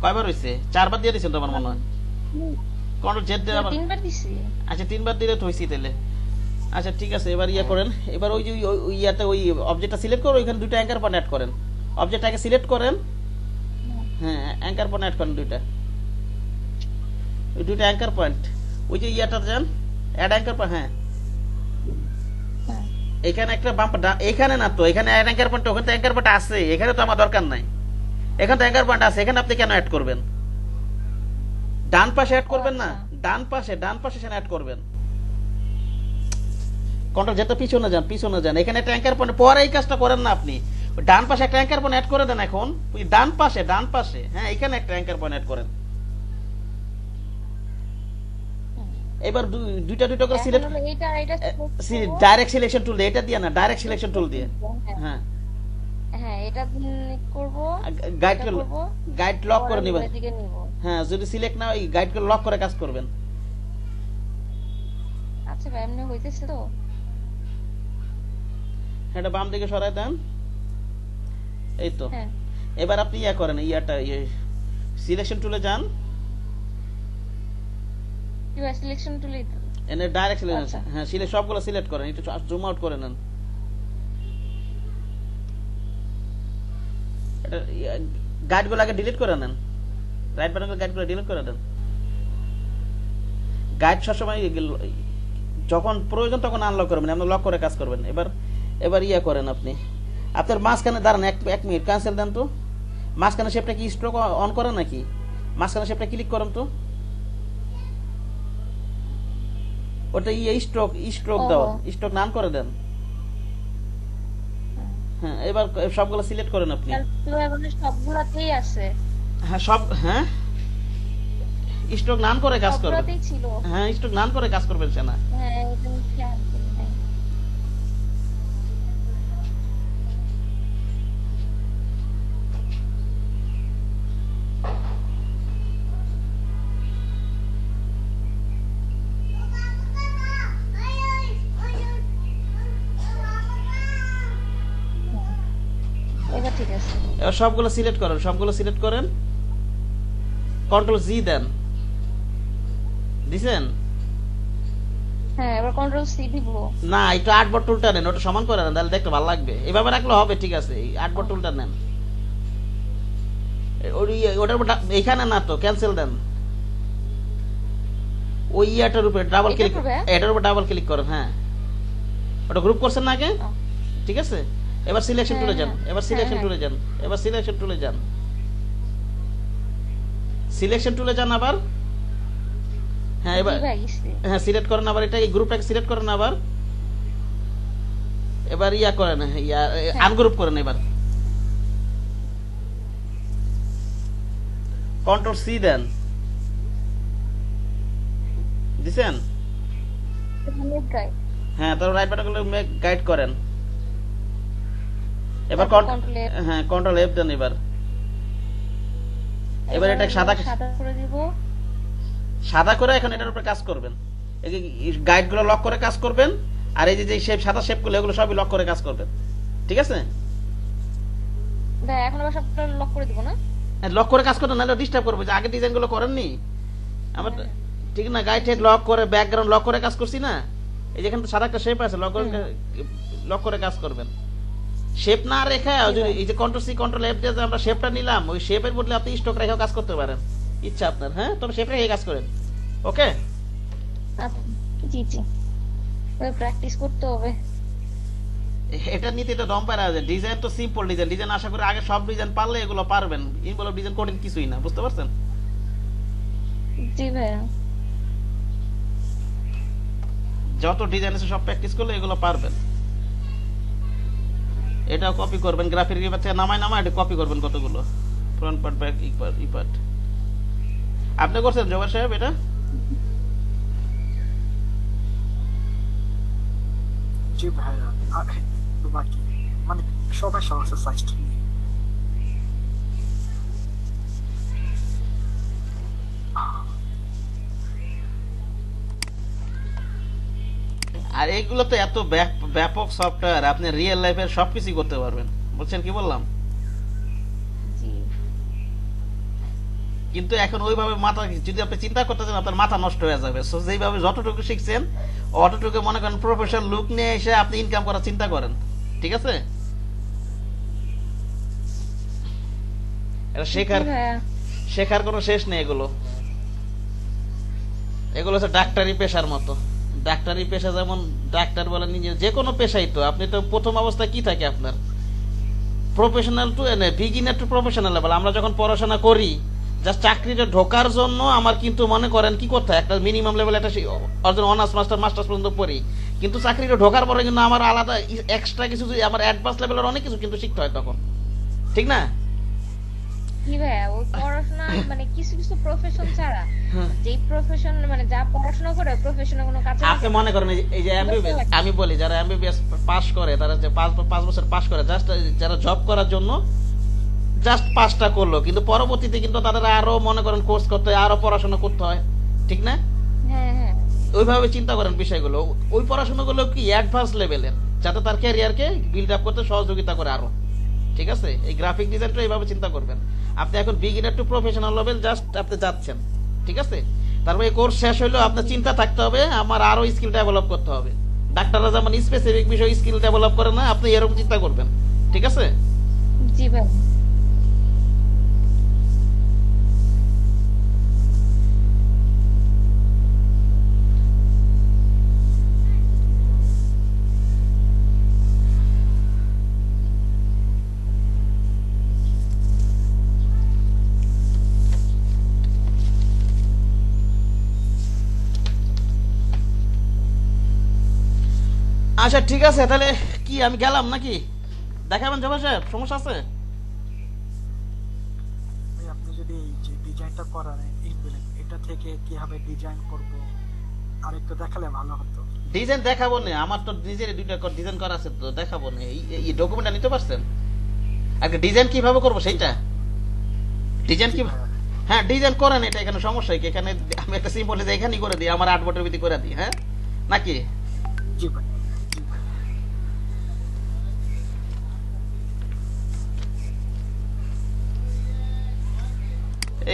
কয়বার হইছে? 4 বার দিয়ে দিয়েছেন তো আমার মনে হয়, কন্ট্রোল জেড দিয়ে আবার, 3 বার দিছি। আচ্ছা 3 বার দিলে তো হইছে তাহলে, আচ্ছা ঠিক আছে। এবার ইয়া করেন, এবার ওই যে ওই ইয়াতে ওই অবজেক্টটা সিলেক্ট করে ওইখানে দুটো অ্যাঙ্কার পয়েন্ট অ্যাড করেন, অবজেক্টটাকে সিলেক্ট করেন, হ্যাঁ অ্যাঙ্কার পয়েন্ট অ্যাড করেন দুইটা, ওই দুইটা অ্যাঙ্কার পয়েন্ট, ওই যে ইয়াটা যান অ্যাড অ্যাঙ্কার পয়েন্ট, হ্যাঁ হ্যাঁ এখানে একটা বাম্প, এখানে না তো, এখানে অ্যাড অ্যাঙ্কার পয়েন্ট, ওখানে তো অ্যাঙ্কার পয়েন্ট আছে, এখানে তো আমার দরকার নাই, এখানে তো অ্যাঙ্কার পয়েন্ট আছে, এখানে আপনি কেন অ্যাড করবেন? ডান পাশে অ্যাড করবেন না, ডান পাশে সেখানে অ্যাড করবেন, কন্ট্রোল যেটা পিছনে যান, এখানে একটা অ্যাঙ্কার পয়েন্ট, পরে এই কাজটা করেন না আপনি, ডান পাশে একটা অ্যাঙ্কার পয়েন্ট অ্যাড করে দেন এখন, ওই ডান পাশে, হ্যাঁ এখানে একটা অ্যাঙ্কার পয়েন্ট অ্যাড করেন। এবার দুইটা করে সিলেক্ট, এখন হলো এটা ডাইরেক্ট সিলেকশন টুল দিয়ে, এটা দিয়ে না, ডাইরেক্ট সিলেকশন টুল দিয়ে, হ্যাঁ হ্যাঁ এটা করব, গাইড এটা করব, গাইড লক করে নেবেন, এদিকে নিব। হ্যাঁ যদি সিলেক্ট না, ওই গাইড করে লক করে কাজ করবেন। আচ্ছা ভাই এমনি হইতেছে তো? এটা বাম দিকে সরাই দেন, এই তো। হ্যাঁ এবার আপনি ইয়া করেন, ইয়াটা সিলেকশন টুলে যান, কি ভাই সিলেকশন টুলে? এনে ডাইরেক্ট সিলেকশন, আচ্ছা। হ্যাঁ সবগুলো সিলেক্ট করেন, একটু জুম আউট করে নেন, এটা গাইডগুলো আগে ডিলিট করে নেন, রাইট বাটন করে গাইডগুলো ডিলিট করে দেন, গাইড সবসময় যখন প্রয়োজন তখন আনলক করবেন, আপনি লক করে কাজ করবেন। এবার ইয়া করেন, আপনি আপনার মাঝখানে দাঁড়ান, এক মিনিট ক্যান্সেল দেন তো, মাঝখানে শেপটা কি স্ট্রোক অন করেন নাকি? মাঝখানে শেপটা ক্লিক করেন তো, ওটা স্ট্রোক দাও, স্ট্রোক নান করে দেন, হ্যাঁ এবার সবগুলো সিলেক্ট করেন আপনি, মানে সবগুলাতেই আছে, হ্যাঁ হ্যাঁ স্ট্রোক নান করে কাজ করবেন, সবগুলাতেই ছিল। হ্যাঁ স্ট্রোক নান করে কাজ করবেন সেনা। হ্যাঁ এটা আমি খেয়াল করি নাই। এবার ঠিক আছে। এবার সবগুলো সিলেক্ট করেন, কন্ট্রোল জি দেন, দিছেন? হ্যাঁ এবার কন্ট্রোল সি দিব। না একটু 8 বার টুলটা নেন, ওটা সমান করে নেন, তাহলে দেখতে ভালো লাগবে, এভাবে রাখলে হবে, ঠিক আছে। এই 8 বার টুলটা নেন, ওটার উপর এখানে না তো ক্যান্সেল দেন, ওই ইয়াটার উপরে ডাবল ক্লিক, এটার উপর ডাবল ক্লিক করেন, হ্যাঁ ওটা গ্রুপ করছেন না আগে, ঠিক আছে। এবার সিলেকশন টুলে যান, সিলেকশন টুলে যান আবার, হ্যাঁ এবার হ্যাঁ সিলেক্ট করেন আবার, এটা এই গ্রুপটাকে সিলেক্ট করেন আবার, এবার ইয়া করেন, আনগ্রুপ করেন, এবার কন্ট্রোল সি দেন, দিছেন? হ্যাঁ তারপর রাইট বাটন গাইড করেন, এবার হ্যাঁ কন্ট্রোল এফ দেন, এবার এটা সাদা করে দিব, সাদা করে এখন এটার উপরে কাজ করবেন, এই যে গাইড গুলো লক করে কাজ করবেন, আর এই যে শেপ সাদা শেপ গুলো এগুলো সবই লক করে কাজ করবেন, ঠিক আছে। এখন আবার সবটা লক করে দিব না, লক করে কাজ করতে নাহলে ডিস্টার্ব করবে, যে আগে ডিজাইন গুলো করেননি আমার, ঠিক না? গাইড হেড লক করে ব্যাকগ্রাউন্ড লক করে কাজ করছি না, এই যেখানে তো সাদা একটা শেপ আছে, লক করে লক করে কাজ করবেন। শেপ না রেখে এই যে কন্ট্রোল সি কন্ট্রোল এফ দিয়ে যে আমরা শেপটা নিলাম, ওই শেপের বদলে আপনি স্টক রেখেও কাজ করতে পারেন, ইচ্ছা আপনার। হ্যাঁ, তবে শেপ রেখে কাজ করেন। ওকে, জি জি, প্র্যাকটিস করতে হবে। এটা নিতে তো দম পারা যায়। ডিজাইন তো সিম্পল ডিজাইন, ডিজাইন আশা করি আগে সব ডিজাইন পারলে এগুলো পারবেন। এগুলো ডিজাইন কঠিন কিছুই না, বুঝতে পারছেন? জি ভাইয়া। যত ডিজাইন আছে সব প্র্যাকটিস করলে এগুলো পারবেন। এটাও কপি করবেন, গ্রাফিক রিভার থেকে নামায় নামায় এটা কপি করবেন কতগুলো, ফ্রন্ট পার্ট ব্যাক ই পার্ট। আপনি করছেন জোবার সাহেব এটা? জি ভাইয়া, আর একটু বাকি, মানে সবাই সমস্যা সাইজটা নিয়ে। আর এগুলো তো এত ব্যাপক সফটওয়্যার, আপনি রিয়েল লাইফের সবকিছু করতে পারবেন, বুঝছেন কি বললাম? জি কিন্তু এখন ওইভাবে মাথা যদি আপনি চিন্তা করতে চান আপনার মাথা নষ্ট হয়ে যাবে। সো যেইভাবে যতটুকু শিখছেন অতটুকু মনে করেন প্রফেশনাল লুক নিয়ে এসে আপনি ইনকাম করার চিন্তা করেন, ঠিক আছে? এটা শেখার জি ভাইয়া। শেখার কোনো শেষ নেই। এগুলো এগুলো হচ্ছে ডাক্তারি পেশার মতো। ডাক্তারি পেশা যেমন ডাক্তার বলেন, নিজে যে কোনো পেশাই তো আপনি তো প্রথম অবস্থায় কি থাকে আপনার professional to beginner to professional level. আমরা যখন পড়াশোনা করি জাস্ট চাকরিতে ঢোকার জন্য আমার কিন্তু মনে করেন কি করতে হয়, একটা মিনিমাম লেভেল একটা অর্জন অনার্স মাস্টার্স পর্যন্ত পড়ি, কিন্তু চাকরিতে ঢোকার পরে কিন্তু আমার আলাদা এক্সট্রা কিছু আমার অ্যাডভান্স লেভেলের অনেক কিছু কিন্তু শিখতে হয় তখন, ঠিক না? জি ভাইয়া, ওই পড়াশোনা মানে কিছু কিছু প্রফেশন ছাড়া যেই প্রফেশন মানে যা পড়াশোনা করে প্রফেশনে কোনো কাজে আপনি মনে করেন এই যে এমবিবিএস, আমি বলি যারা এমবিবিএস পাস করে তারা যে 5 বছর পাস করে, জাস্ট যারা জব করার জন্য জাস্ট পাসটা করলো, কিন্তু পরবর্তীতে কিন্তু তাদের আরো মনে করেন কোর্স করতে হয়, আরো পড়াশোনা করতে হয়, ঠিক না? হ্যাঁ হ্যাঁ ওইভাবে চিন্তা করেন বিষয়গুলো। ওই পড়াশোনাগুলো কি অ্যাডভান্স লেভেলের, যাতে তার ক্যারিয়ারকে বিল্ড আপ করতে সহযোগিতা করে আরো, ঠিক আছে? এই গ্রাফিক ডিজাইনটা এইভাবে চিন্তা করবেন। আপনি এখন beginner to professional level just আপনি যাচ্ছেন, ঠিক আছে? তারপরে এই কোর্স শেষ হইলেও আপনার চিন্তা থাকতে হবে আমার আরো স্কিল ডেভেলপ করতে হবে। ডাক্তাররা যেমন স্পেসিফিক বিষয় স্কিল ডেভেলপ করে না, আপনি এরকম চিন্তা করবেন, ঠিক আছে? জি ভাই। আচ্ছা ঠিক আছে, তাহলে কি আমি গেলাম নাকি? দেখাবেন জবা সাহেব, সমস্যা আছে? ভাই, আপনি যদি এই যে ডিজাইনটা করার ইনবিল্ট, এটা থেকে কিভাবে ডিজাইন করব আর একটু দেখালে ভালো হতো। ডিজাইন দেখাবো না, আমার তো নিজের দুইটা ডিজাইন করা আছে তো দেখাবো না। এই ডকুমেন্টটা নিতে পারছেন? একটা ডিজাইন কিভাবে করবো সেইটা ডিজাইন কি? হ্যাঁ ডিজাইন করেন, এটা এখানে সমস্যা কি? এখানে আমি একটা সিম্পল এখানেই করে দিই, আমার 8 বটের ভিতরে করে দিই, হ্যাঁ নাকি? জি ভাই, জি ভাই।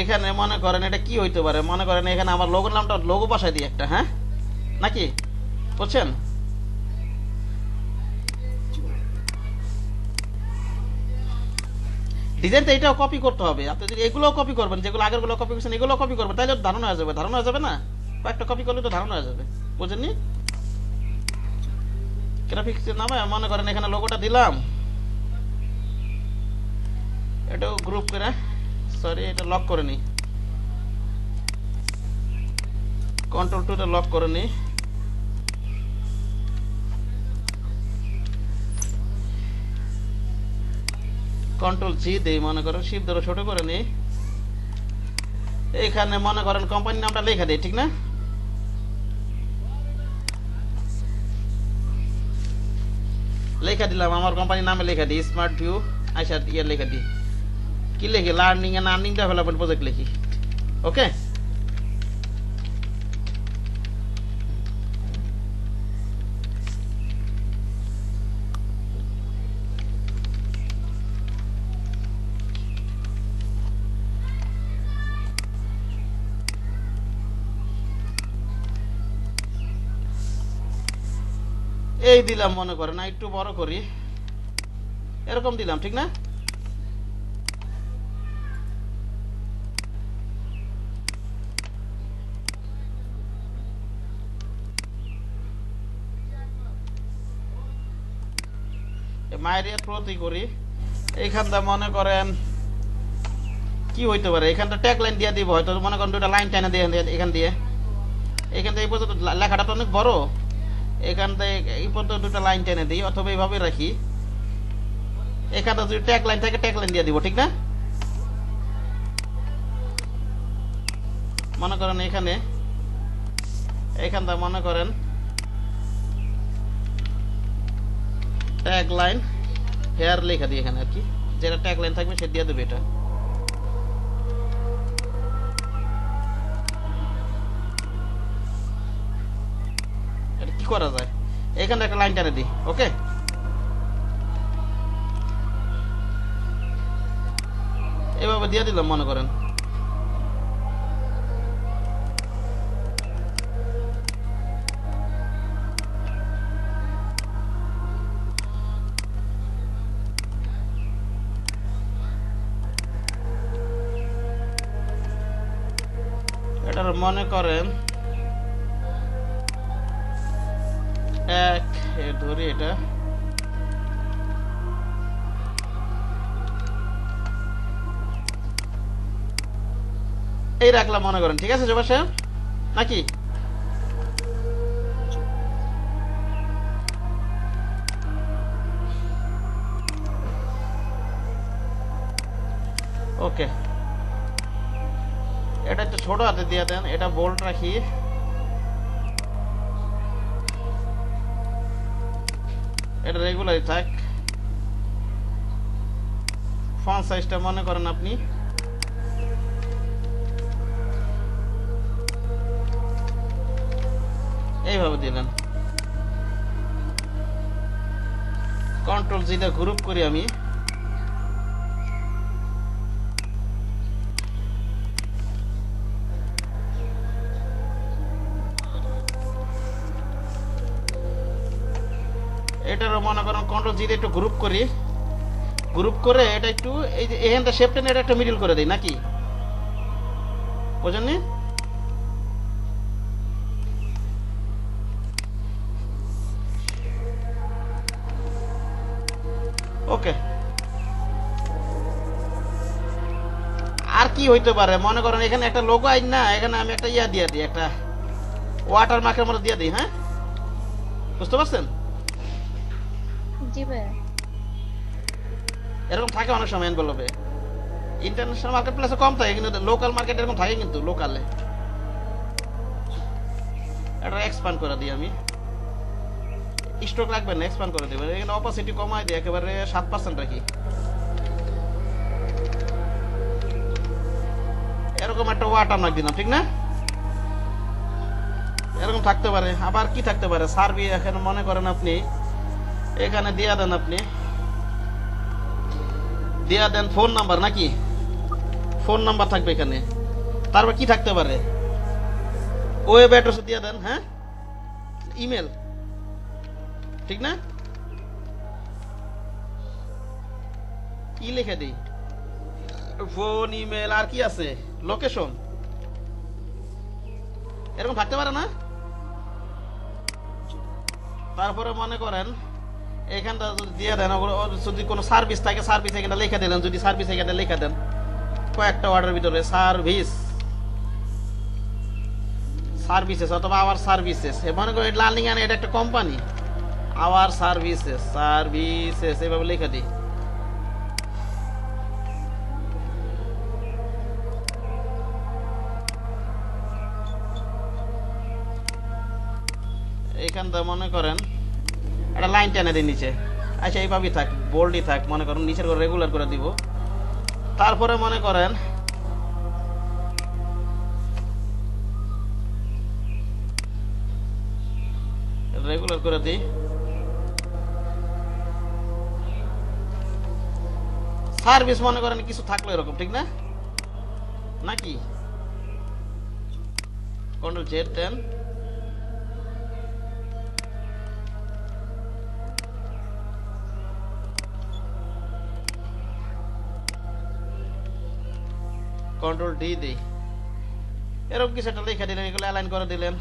এখানে মনে করেন এটা কি হইতে পারে, মনে করেন এখানে আমার লোগোর নামটা লোগো বসাই দিই একটা, হ্যাঁ নাকি? বুঝছেন? ডিজাইন তো এটাও কপি করতে হবে। আপনি যদি এগুলোও কপি করবেন, যেগুলো আগের গুলো কপি করছেন এগুলো কপি করবেন, তাহলে ধারণা হয়ে যাবে। ধারণা হয়ে যাবে না? কয়েকটা কপি করলে তো ধারণা হয়ে যাবে, বুঝেননি? গ্রাফিক্স নামে মনে করেন এখানে লোগোটা দিলাম, এটাও গ্রুপ করে, সরি এটা লক করে নি, কন্ট্রোল টু লক করে নি, কন্ট্রোল জি দেই, মনে করেন শিপ ধরে ছোট করে নি, এখানে মনে করেন কোম্পানির নামটা লেখা দেই, ঠিক না? লেখা দিলাম, আমার কোম্পানির নামে লেখা দিই স্মার্ট ভিউ আইসা ইয়ে লেখা দিই, কি লিখি learning and earning development project লিখি, ওকে? এই দিলাম মনে করেন, না একটু বড় করি, এরকম দিলাম, ঠিক না? মায়ের প্রতি করি, এইখানটা মনে করেন কি হইতে পারে, এখানটা ট্যাগ লাইন দিয়ে দিব, হয়তো মনে করেন দুটা লাইন টেনে দিয়ে এখান দিয়ে, এখান থেকে এই পর্যন্ত লেখাটা তো অনেক বড়, এখান থেকে এই পর্যন্ত দুটা লাইন টেনে দিই, অথবা এইভাবে রাখি, এখানটা যদি ট্যাগ লাইন থাকে ট্যাগ লাইন দিয়ে দিব, ঠিক না? মনে করেন এখানে এইখানটা মনে করেন ট্যাগ লাইন হেয়ার লেখা দিই এখানে আর কি, যেটা ট্যাগ লাইন থাকবে সে দিয়ে দেবে। এটা এটা কি করা যায়, এখানে একটা লাইন টেনে দিই, ওকে? এভাবে দিয়ে দিলাম মনে করেন। এটার মনে করেন এক ধরি, এটা এই রাখলাম মনে করেন, ঠিক আছে জবা সাহেব নাকি? ওকে, এটা একটু ছোট হাতে দিয়ে দেন, এটা বোল্ড রাখি, এটা রেগুলারই থাক। ফন্ট সাইজটা মনে করেন আপনি এইভাবে দিলেন, কন্ট্রোল জি দিয়ে গ্রুপ করি আমি, এটারও মনে করেন কন্ট্রোল জি দিয়ে একটু গ্রুপ করি, গ্রুপ করে এটা একটু এই যে এখানটা শেপ টেনে এটা একটু মিডল করে দিই, নাকি বুঝেননি? ওকে, আর কি হইতে পারে মনে করেন এখানে একটা লোগো আইন না, এখানে আমি একটা ইয়া দিয়ে দিই, একটা ওয়াটার মার্কের মধ্যে দিয়ে দিই, হ্যাঁ বুঝতে পারছেন? জি ভাই। এরকম থাকে অনেক সময় এনভেলপে, ইন্টারন্যাশনাল মার্কেট প্লেসে কম থাকে, কিন্তু লোকাল মার্কেট এরকম থাকে, কিন্তু লোকালে এটা এক্সপ্যান্ড করে দিই আমি, স্টক রাখবেন না, এক্সপ্যান্ড করে দেবেন, এখানে অপাসিটি কমাই দিই, একেবারে 7% রাখি, এরকম একটা ওয়াটার মার্ক দিলাম, ঠিক না? এরকম থাকতে পারে, আবার কি থাকতে পারে, সার্ভি এখানে মনে করেন আপনি এখানে দিয়া দেন, আপনি দিয়া দেন ফোন নাম্বার, নাকি ফোন নাম্বার থাকবে এখানে, তারপর কি থাকতে পারে, ওয়েব অ্যাড্রেস দিয়ে দেন, হ্যাঁ ইমেল, ঠিক না? কি লিখে দিই, ফোন, ইমেল, আর কি আছে, লোকেশন, এরকম থাকতে পারে না? তারপরে মনে করেন এখানটা যদি দিয়ে দেন, যদি কোনো সার্ভিস থাকে সার্ভিস এখানে লিখে দিলেন, যদি সার্ভিস এখানে লিখে দেন কয়েকটা ওয়ার্ডের ভিতরে, সার্ভিস সার্ভিসেস অথবা আওয়ার সার্ভিসেস, মনে করেন লার্নিং অ্যান্ড এটা একটা কোম্পানি, আওয়ার সার্ভিসেস সার্ভিসেস এভাবে লিখে দিই, এইখানটা মনে করেন একটা লাইন টেনে দিই নিচে, আচ্ছা এইভাবেই থাক, বোল্ডই থাক, মনে করেন নিচের করে রেগুলার করে দিব, তারপরে মনে করেন রেগুলার করে দিই, সার্ভিস মনে করেন কিছু থাকলো এরকম, ঠিক না নাকি? কন্ট্রোল জেড দেন, কন্ট্রোল ডি দিই, এরকম কিছু একটা লিখে দিলেন, এগুলো অ্যালাইন করে দিলেন।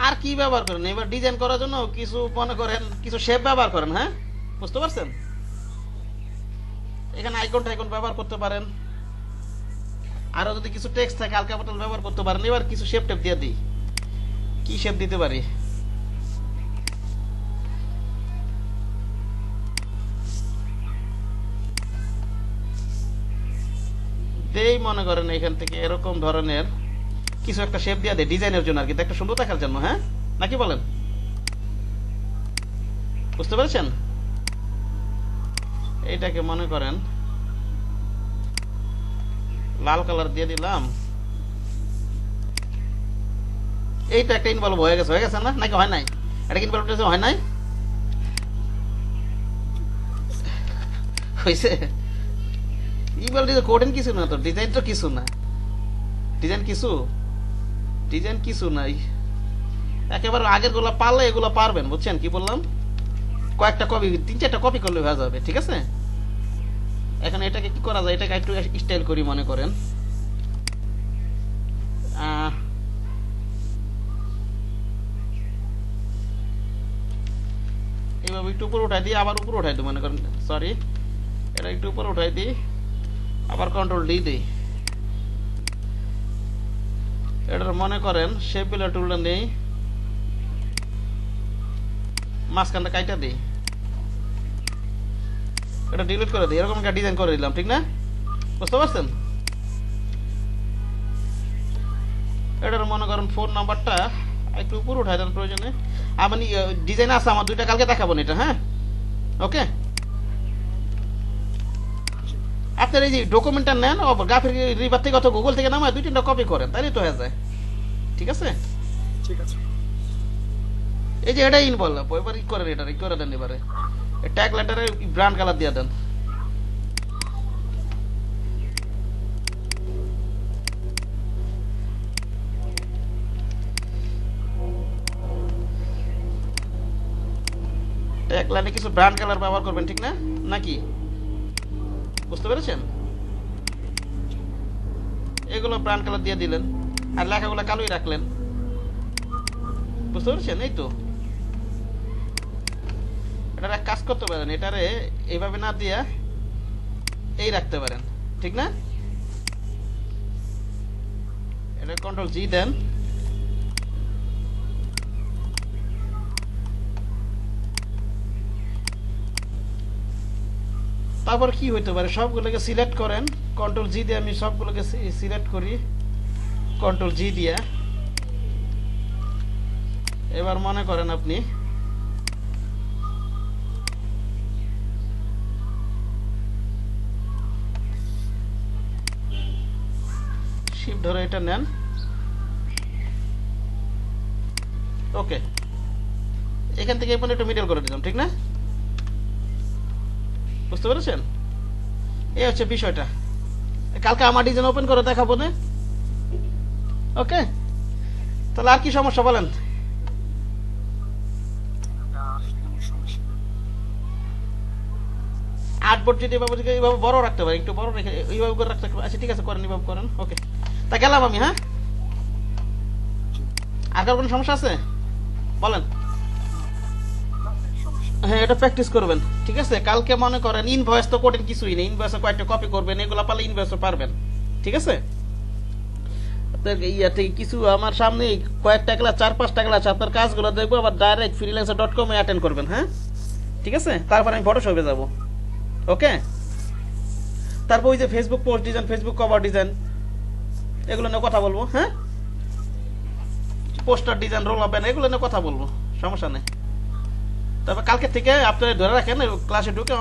আর কি ব্যবহার করেন এবার ডিজাইন করার জন্য? কিছু মনে করেন কিছু শেপ ব্যবহার করেন, হ্যাঁ বুঝতে পারছেন? এখানে আইকন টাইকন ব্যবহার করতে পারেন, আরো যদি কিছু টেক্সট থাকে হালকা পাতলা ব্যবহার করতে পারেন। এবার কিছু শেপ টেপ দিয়ে দিই, কি শেপ দিতে পারি? দেই মনে করেন এখান থেকে এরকম ধরনের কিছু একটা শেপ দিয়ে দেয় ডিজাইনের জন্য আর কি, একটা সুন্দর দেখার জন্য, হ্যাঁ নাকি বলেন? বুঝতে পেরেছেন? এইটাকে মনে করেন লাল কালার দিয়ে দিলাম। এইটা একটা ইনভলভ হয়ে গেছে না, নাকি হয় নাই? এটা কি ইনভলভ হয় নাই? হয়েছে? ইনভলভ কোডিং কিছু না তো, ডিজাইন তো কিছু না, ডিজাইন কিছু নাই। একেবারে আগের গুলা পারলে এগুলো পারবেন, বুঝছেন কি বললাম? কয়েকটা কপি, 3-4টা কপি করলে হয়ে যাবে, ঠিক আছে? এখন এটাকে কি করা যায়, এটাকে একটু স্টাইল করি মনে করেন। এইভাবে একটু উপরে উঠাই দিই, আবার উপরে উঠাই দিই মনে করেন, সরি এটা একটু উপরে উঠাই দিই, আবার কন্ট্রোল ডি দিই। এটার মনে করেন শেপ বিল্ডার টুলটা নেই, মাঝখানটা কাইটা দিই, এটা ডিলিট করে দিই, এরকম একটা ডিজাইন করে দিলাম, ঠিক না? বুঝতে পারছেন? এটার মনে করেন ফোন নাম্বারটা একটু উপরে উঠাই দেন প্রয়োজনে। আমি ডিজাইন আছে আমার দুইটা, কালকে দেখাবো এটা, হ্যাঁ ওকে? আপনার এই যে ডকুমেন্টটা নেন, গ্রাফিক রিভার থেকে অথবা গুগল থেকে নামায় 2-3টা কপি করেন, তাইলে তো হয়ে যায়, ঠিক আছে? ঠিক আছে। এই যে এটাই ইনভলভ, এবার ই করেন, এটা করে দেন, এবারে ট্যাগ লেটারে ব্রাউন কালার দিয়ে দেন। ট্যাগ লাইনে কিছু ব্রাউন কালার ব্যবহার করবেন, ঠিক না নাকি? বুঝতে পেরেছেন? এগুলো ব্রাউন কালার দিয়ে দিলেন, আর লেখাগুলো কালোই রাখলেন, বুঝতে পেরেছেন? এই তো এটার এক কাজ করতে পারেন, এটারে এইভাবে না দিয়া এই রাখতে পারেন, ঠিক না? এটা কন্ট্রোল জি দেন, তারপর কি হইতে পারে সবগুলোকে সিলেক্ট করেন, কন্ট্রোল জি দিয়ে আমি সবগুলোকে সিলেক্ট করি, কন্ট্রোল জি দিয়ে। এবার মনে করেন আপনি শিফট ধরে এটা নেন, ওকে? এখান থেকে এই একটু মিডল করে দিলাম, ঠিক না? বুঝতে পেরেছেন? এই হচ্ছে বিষয়টা। কালকে আমার ডিজাইন ওপেন করে দেখাবো না, ওকে? তাহলে আর কি সমস্যা বলেন? আর্টবোর্ড যদি এইভাবে বড় রাখতে পারে, একটু বড় রেখে এইভাবে করে রাখতে, আচ্ছা ঠিক আছে করেন, এইভাবে করেন, ওকে? তা গেলাম আমি, হ্যাঁ? আর কার কোনো সমস্যা আছে বলেন? হ্যাঁ এটা প্র্যাকটিস করবেন, ঠিক আছে? কালকে মনে করেন ইনভয়েস তো কঠিন কিছুই নেই, ইনভয়েসে কয়েকটা কপি করবেন, এগুলো পারলে ইনভয়েসও পারবেন, ঠিক আছে? ইয়াতে কিছু আমার সামনে কয়েকটা ক্লাস, 4-5টা ক্লাস, আপনার কাজগুলো দেখবো, আবার ডাইরেক্ট freelancer.com এ অ্যাটেন্ড করবেন, হ্যাঁ ঠিক আছে? তারপর আমি ফটোশপে যাব, ওকে? তারপর ওই যে Facebook post design, Facebook cover design, এগুলো নিয়ে কথা বলবো, হ্যাঁ? পোস্টার ডিজাইন, রোল ব্যান, এগুলো নিয়ে কথা বলবো, সমস্যা নেই। তবে কালকে থেকে আপনারা ধরে রাখেন, ক্লাসে ঢুকে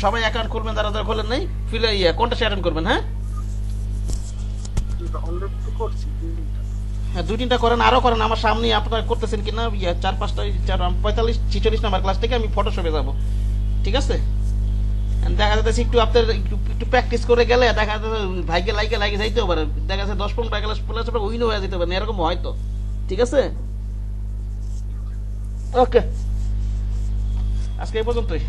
সবাই অ্যাকাউন্ট খুলবেন, যারা যারা খোলেন নাই কোনটা অ্যাটেন্ড করবেন, হ্যাঁ? হ্যাঁ 2-3টা করেন, আরো করেন, আমার সামনে আপনারা করতেছেন কিনা 4-5টা 45-46 নাম্বার ক্লাস থেকে আমি ফটোশপে যাব, ঠিক আছে? দেখা যাচ্ছে একটু আপনার একটু প্র্যাকটিস করে গেলে দেখা যাচ্ছে ভাইকে লাগে যাইতেও পারে, দেখা যাচ্ছে 10-15টা ক্লাস প্লাস উইনও হয়ে যেতে পারে, এরকম হয়তো, ঠিক আছে? ওকে, আজকে এই পর্যন্তই।